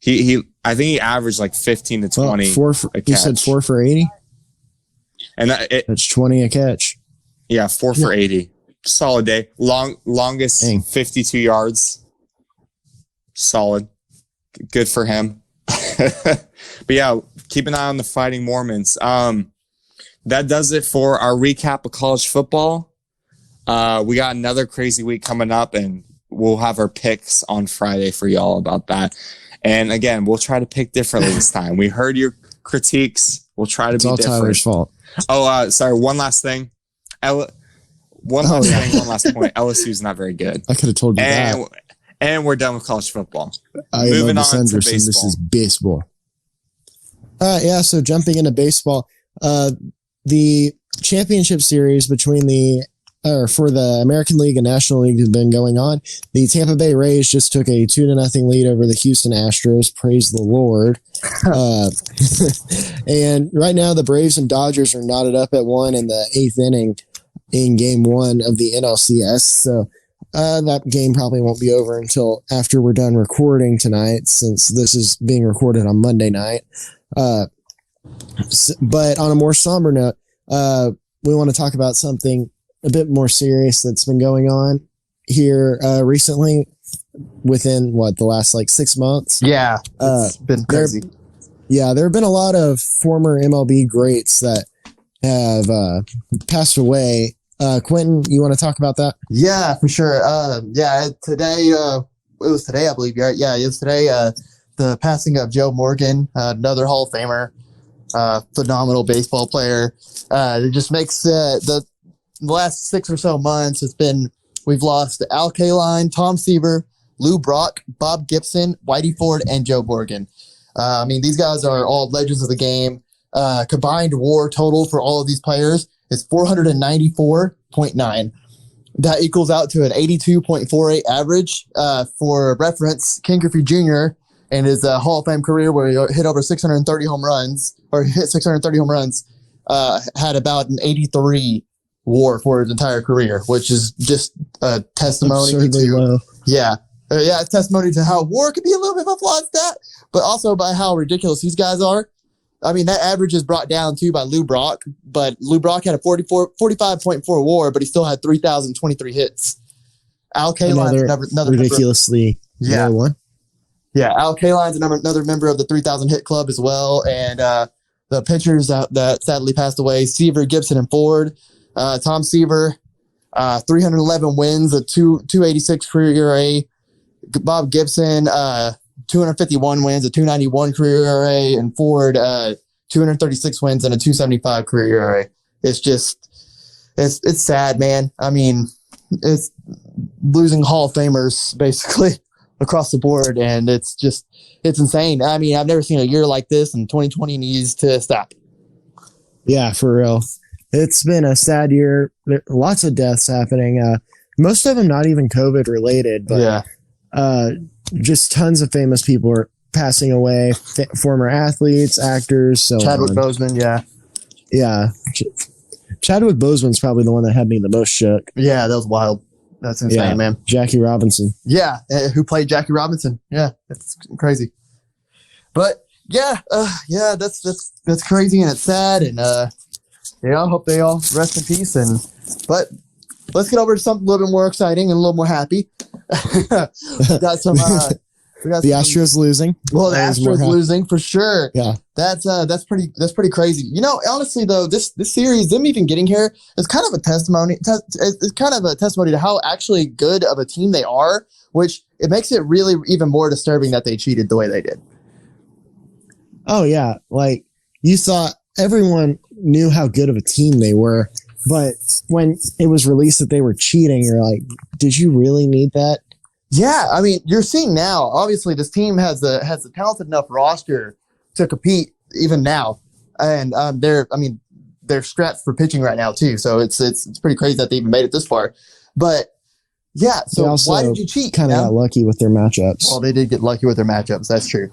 I think he averaged like 15 to 20. You said 4 for 80? And that's 20 a catch. Yeah, 4 for 80. Solid day. Longest 52 yards. Solid. Good for him. But yeah, keep an eye on the Fighting Mormons. That does it for our recap of college football. We got another crazy week coming up, and we'll have our picks on Friday for y'all about that. And again, we'll try to pick differently this time. We heard your critiques. We'll try to be different. It's all Tyler's fault. Oh, sorry. One last thing. One last point. LSU's not very good. I could have told you that. And we're done with college football. Moving on to baseball. This is baseball. So jumping into baseball, the championship series between the for the American League and National League has been going on. The Tampa Bay Rays just took a 2-0 lead over the Houston Astros. Praise the Lord. And right now the Braves and Dodgers are knotted up at 1 in the 8th inning in game 1 of the NLCS. So that game probably won't be over until after we're done recording tonight, since this is being recorded on Monday night. But on a more somber note, we want to talk about something a bit more serious that's been going on here recently within the last 6 months. Yeah, it's been crazy. There have been a lot of former MLB greats that have passed away. Quentin, you want to talk about that? Yeah, for sure. Today, it was today, I believe. Right? Yeah, it was today. The passing of Joe Morgan, another Hall of Famer, phenomenal baseball player. It just makes the last 6 or so months, we've lost Al Kaline, Tom Seaver, Lou Brock, Bob Gibson, Whitey Ford, and Joe Morgan. These guys are all legends of the game. Combined WAR total for all of these players is 494.9. That equals out to an 82.48 average. For reference, Ken Griffey Jr. in his Hall of Fame career, where he hit over 630 home runs, had about an 83 WAR for his entire career, which is just a testimony to a testimony to how WAR could be a little bit of a flawed stat, but also by how ridiculous these guys are. That average is brought down too by Lou Brock, but Lou Brock had a 45.4 WAR, but he still had 3,023 hits. Al Kaline, another ridiculously low one. Yeah, Al Kaline's another member of the 3,000 hit club as well, and the pitchers that sadly passed away: Seaver, Gibson, and Ford. Tom Seaver, 311 wins, a 286 career ERA. Bob Gibson, 251 wins, a 291 career ERA, and Ford, 236 wins and a 275 career ERA. It's sad, man. It's losing Hall of Famers basically across the board, and it's insane. I've never seen a year like this, and 2020 needs to stop. Yeah, for real. It's been a sad year. Lots of deaths happening. Most of them not even COVID related, but just tons of famous people are passing away. Former athletes, actors, so Chadwick on. Boseman, yeah. Chadwick Boseman's probably the one that had me the most shook. Yeah, that was wild. That's insane, man. Jackie Robinson. Yeah, who played Jackie Robinson? Yeah, that's crazy. But that's crazy, and it's sad, and I hope they all rest in peace. But let's get over to something a little bit more exciting and a little more happy. we got some. The Astros losing. Well, the Astros losing for sure. Yeah, that's pretty crazy. Honestly though, this series, them even getting here, is kind of a testimony. It's kind of a testimony to how actually good of a team they are, which it makes it really even more disturbing that they cheated the way they did. Oh yeah, you thought everyone knew how good of a team they were, but when it was released that they were cheating, you're like, did you really need that? Yeah, you're seeing now. Obviously, this team has a talented enough roster to compete even now, and they're strapped for pitching right now too. So it's pretty crazy that they even made it this far. But yeah, so why did you cheat? Kind of got lucky with their matchups. Well, they did get lucky with their matchups. That's true.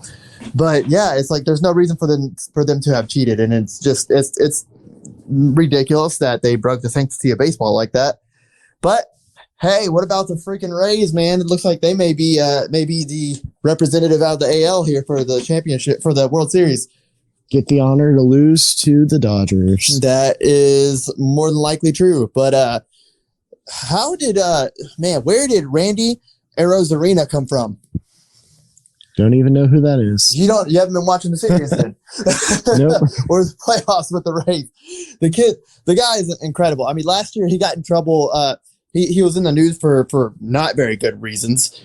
But yeah, it's there's no reason for them to have cheated, and it's ridiculous that they broke the sanctity of baseball like that. But hey, what about the freaking Rays, man? It looks like they may be the representative out of the AL here for the championship, for the World Series. Get the honor to lose to the Dodgers. That is more than likely true. But where did Randy Arozarena come from? Don't even know who that is. You haven't been watching the series then. Nope. Or the playoffs with the Rays. The guy is incredible. Last year he got in trouble. He was in the news for not very good reasons.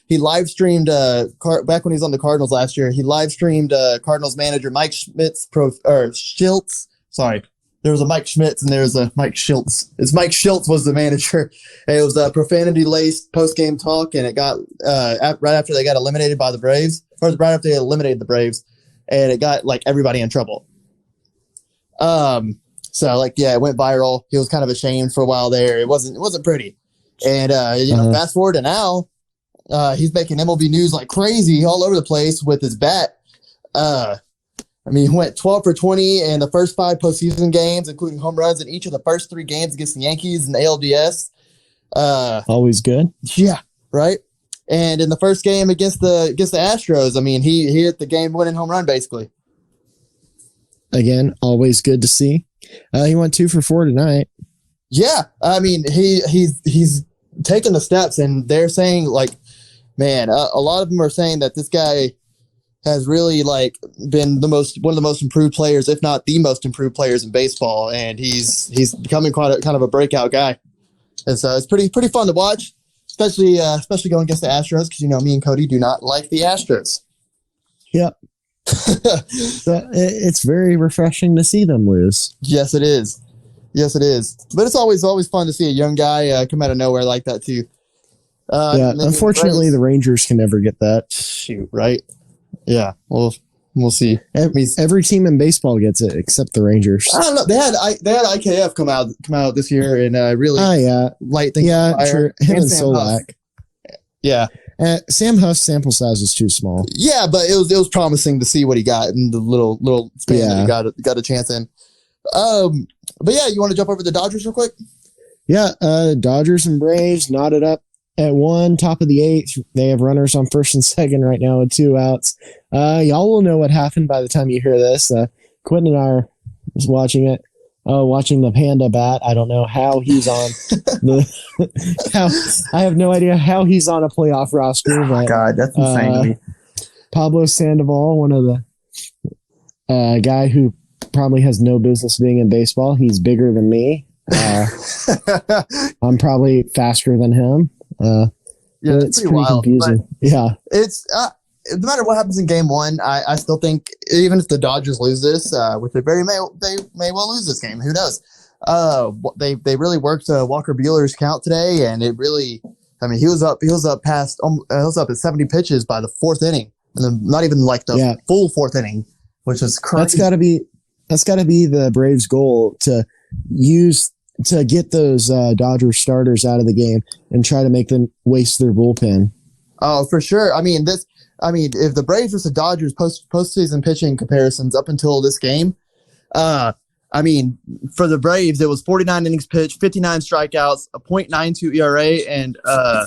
He live streamed back when he was on the Cardinals last year. He live streamed Cardinals manager Mike Schiltz. Sorry, there was a Mike Schmitz and there was a Mike Schiltz. Mike Schiltz was the manager. It was a profanity laced post game talk, and it got right after they got eliminated by the Braves, or right after they eliminated the Braves, and it got everybody in trouble. So like, yeah, it went viral. He was kind of ashamed for a while there. It wasn't pretty. And fast forward to now, he's making MLB news like crazy all over the place with his bat. He went 12 for 20 in the first 5 postseason games, including home runs in each of the first 3 games against the Yankees and the ALDS. Always good. Yeah, right. And in the first game against the Astros, he hit the game-winning home run basically. Again, always good to see. He went 2 for 4 tonight. Yeah, he's taken the steps, and they're saying like, man, a lot of them are saying that this guy has really like been one of the most improved players, if not the most improved players in baseball, and he's becoming kind of a breakout guy. And so it's pretty fun to watch, especially going against the Astros, because me and Cody do not like the Astros. Yep. So it's very refreshing to see them lose. Yes, it is. But it's always fun to see a young guy come out of nowhere like that too. Unfortunately, the Rangers can never get that. Shoot, right? Yeah, we'll see. Every team in baseball gets it except the Rangers. I don't know. They had IKF come out this year and really light things. Yeah, true. Him and Solak. Yeah. Sam Huff's sample size was too small. Yeah, but it was promising to see what he got in the little span that he got a chance in. But yeah, you want to jump over the Dodgers real quick? Yeah, Dodgers and Braves knotted up at 1, top of the 8th. They have runners on first and second right now with 2 outs. Y'all will know what happened by the time you hear this. Quentin and I are watching it. Watching the Panda bat. I don't know how he's on I have no idea how he's on a playoff roster. Oh my God, that's insane to me. Pablo Sandoval, one of the guy who probably has no business being in baseball. He's bigger than me. I'm probably faster than him. It's pretty wild. Confusing. Yeah, it's no matter what happens in Game 1, I still think even if the Dodgers lose this, which they may well lose this game, who knows? They really worked Walker Buehler's count today, and it really, he was up at 70 pitches by the 4th inning, and then not even like the full 4th inning, which is crazy. That's got to be the Braves' goal to get those Dodgers starters out of the game and try to make them waste their bullpen. Oh, for sure. If the Braves versus Dodgers postseason pitching comparisons up until this game, for the Braves, it was 49 innings pitched, 59 strikeouts, a .92 ERA, and a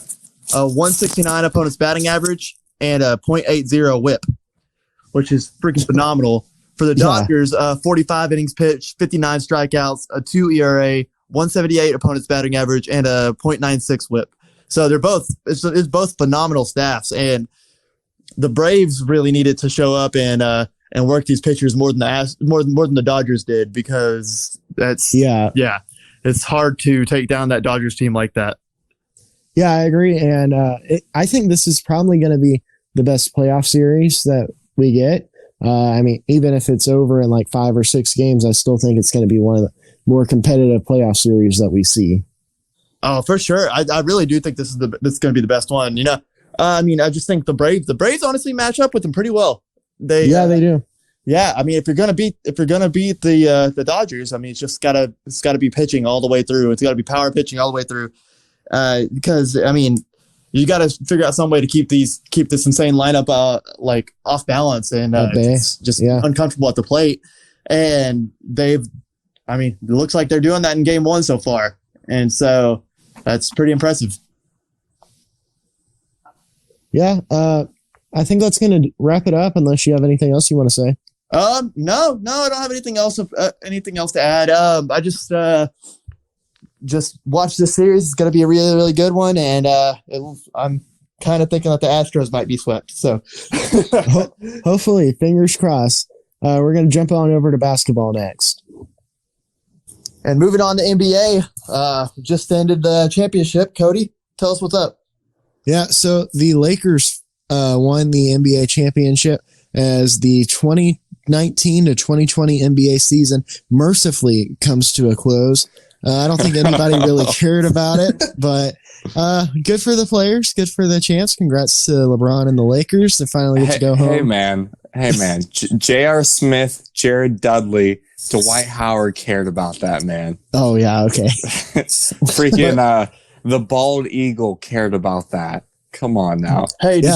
169 opponent's batting average, and a .80 WHIP, which is freaking phenomenal. For the Dodgers, 45 innings pitched, 59 strikeouts, a 2 ERA, 178 opponent's batting average, and a .96 WHIP. So they're both it's both phenomenal staffs, and the Braves really needed to show up and work these pitchers more than the Dodgers did, because it's hard to take down that Dodgers team like that. Yeah, I agree, and I think this is probably going to be the best playoff series that we get. Even if it's over in like 5 or 6 games, I still think it's going to be one of the more competitive playoff series that we see. Oh, for sure. I really do think this is going to be the best one. I just think the Braves honestly match up with them pretty well. They do. Yeah, if you're gonna beat the Dodgers, it's just gotta be pitching all the way through. It's got to be power pitching all the way through. Because you got to figure out some way to keep this insane lineup off balance and just uncomfortable at the plate. And it looks like they're doing that in Game 1 so far, and so that's pretty impressive. Yeah, I think that's going to wrap it up. Unless you have anything else you want to say. No, I don't have anything else to add. I just watch this series. It's going to be a really, really good one, and I'm kind of thinking that the Astros might be swept. So hopefully, fingers crossed. We're going to jump on over to basketball next. And moving on to NBA, just ended the championship. Cody, tell us what's up. Yeah, so the Lakers won the NBA championship as the 2019 to 2020 NBA season mercifully comes to a close. I don't think anybody really cared about it, but good for the players, good for the chance. Congrats to LeBron and the Lakers. They finally get to go home. Hey man, J.R. Smith, Jared Dudley, Dwight Howard cared about that, man. Oh yeah, okay. Freaking the bald eagle cared about that. Come on now. Hey, Yeah.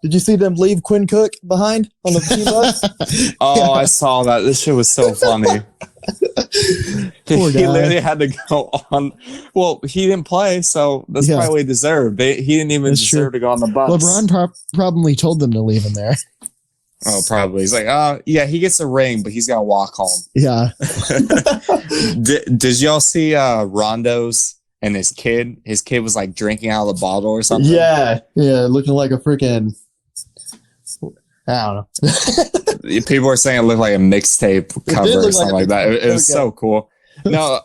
did you see them leave Quinn Cook behind on the team bus? Oh, I saw that. This shit was so funny. Poor He guy. literally had to go on. Well, he didn't play, so that's Yeah. probably what he deserved. He didn't even That's deserve true. to go on the bus. LeBron probably told them to leave him there. Oh, probably. He's like, yeah, he gets a ring, but he's got to walk home. Yeah. Did y'all see Rondo's and his kid? His kid was like drinking out of the bottle or something. Yeah, looking like a freaking. I don't know. People were saying it looked like a mixtape cover did or look something like like a that. It was mixtape. so cool. No,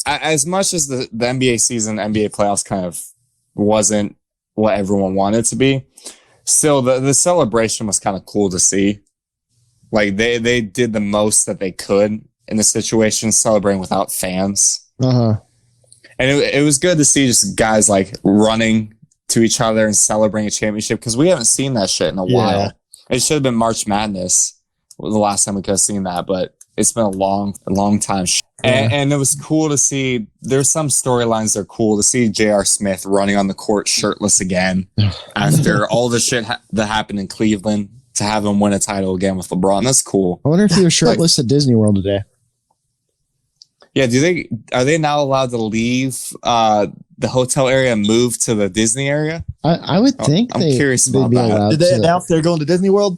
as much as the NBA season, NBA playoffs kind of wasn't what everyone wanted it to be, still the celebration was kind of cool to see. Like they did the most that they could in the situation, celebrating without fans. Uh-huh. And it was good to see just guys like running to each other and celebrating a championship, because we haven't seen that shit in a while. It should have been March Madness the last time we could have seen that, but it's been a long time. And it was cool to see. There's some storylines that are cool to see J.R. Smith running on the court shirtless again after all the shit that happened in Cleveland, to have him win a title again with LeBron. That's cool. I wonder if he was shirtless at Disney World today. Yeah, are they now allowed to leave the hotel area and move to the Disney area? I would think I'm curious they'd about be that. allowed Did they to. announce they're going to Disney World?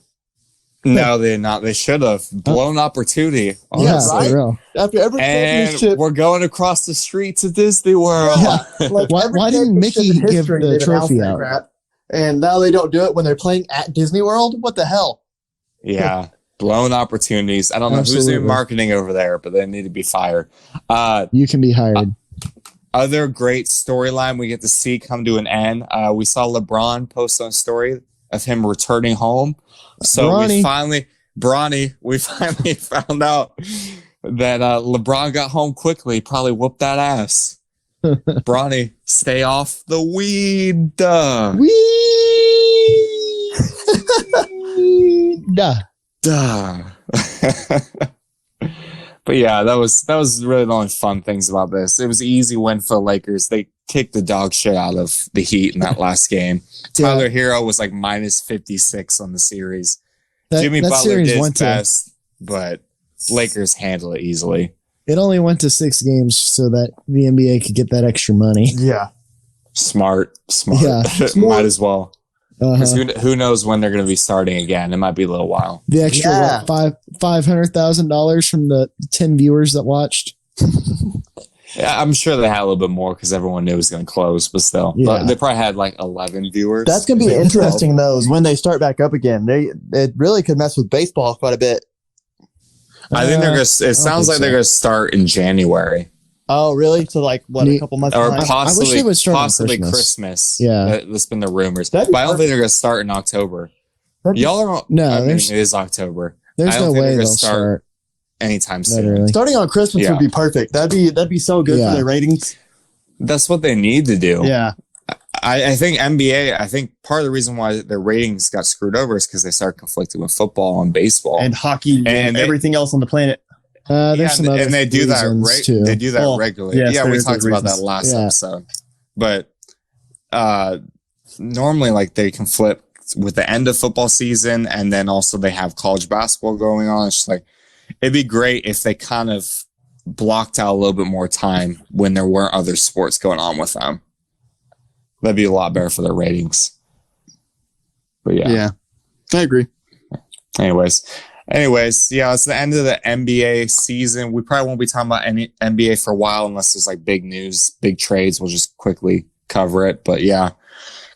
No, they're not. They should have. Blown opportunity. Yeah, honestly. for real. After every And championship, we're going across the street to Disney World. Yeah. like Why- every why didn't championship Mickey in give history, the they've announced trophy that out? crap. And now they don't do it when they're playing at Disney World? What the hell? Yeah. Blown opportunities. I don't know who's Absolutely. doing marketing over there, but they need to be fired. You can be hired. Other great storyline we get to see come to an end. We saw LeBron post on a story of him returning home. So Bronny. we finally found out that LeBron got home quickly. Probably whooped that ass. Bronny, stay off the weed. Duh. Duh. But yeah, that was really the only fun things about this. It was an easy win for the Lakers. They kicked the dog shit out of the Heat in that last game. Tyler Hero was like minus 56 on the series. Jimmy Butler series did his went to. best, but Lakers handle it easily. It only went to 6 games so that the NBA could get that extra money. Yeah. Smart. Yeah. Might as well. Because Uh-huh. who knows when they're going to be starting again. It might be a little while. The extra Yeah. $500,000 from the 10 viewers that watched. Yeah, I'm sure they had a little bit more because everyone knew it was going to close, but still. Yeah. But they probably had like 11 viewers. That's going to be interesting, though, is when they start back up again. It really could mess with baseball quite a bit. I think they're going to, it sounds like so. they're going to start in January. Oh, really? So, like, what, a couple months Or behind? possibly, they would start on possibly Christmas. Christmas. Yeah. That's been the rumors. That'd But be I don't perfect. think they're going to start in October. That'd be- Y'all are, No, I mean, there's- it is October. There's I don't no think way they're they'll gonna start anytime soon. literally. Starting on Christmas Yeah. would be perfect. That'd be so good Yeah. for their ratings. That's what they need to do. Yeah. I think NBA, I think part of the reason why their ratings got screwed over is because they started conflicting with football and baseball. And hockey and And they- everything else on the planet. There's some other and they do that reasons, too. they do that Well, regularly. yes, Yeah, there we is talked those about that reasons. last Yeah. episode. But normally like they can flip with the end of football season, and then also they have college basketball going on. It's just like it'd be great if they kind of blocked out a little bit more time when there weren't other sports going on with them. That'd be a lot better for their ratings. But yeah. I agree. Anyways, yeah, it's the end of the NBA season. We probably won't be talking about any NBA for a while unless there's like big news, big trades. We'll just quickly cover it. But yeah,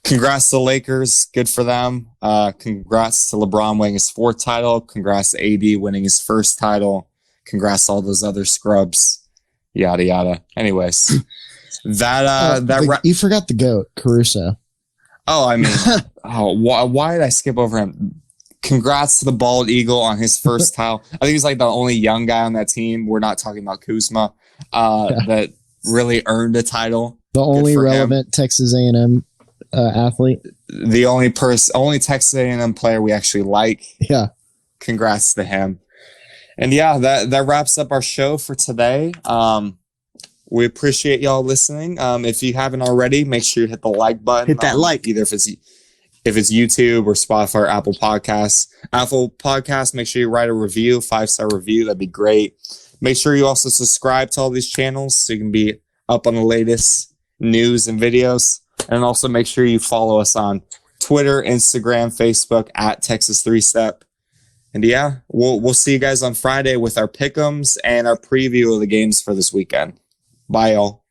congrats to the Lakers. Good for them. Congrats to LeBron winning his 4th title. Congrats to AD winning his 1st title. Congrats to all those other scrubs. Yada, yada. Anyways, You forgot the GOAT, Caruso. Oh, I mean, why did I skip over him? Congrats to the bald eagle on his 1st title. I think he's like the only young guy on that team. We're not talking about Kuzma that really earned a title. The only for him. relevant Texas A&M athlete. The only Texas A&M player we actually like. Yeah. Congrats to him. And yeah, that wraps up our show for today. We appreciate y'all listening. If you haven't already, make sure you hit the like button. Hit that like. Either if it's YouTube or Spotify or Apple Podcasts. Apple Podcasts, make sure you write a review, 5-star review. That'd be great. Make sure you also subscribe to all these channels so you can be up on the latest news and videos. And also make sure you follow us on Twitter, Instagram, Facebook at Texas 3-Step. And yeah, we'll see you guys on Friday with our pick'ems and our preview of the games for this weekend. Bye, y'all.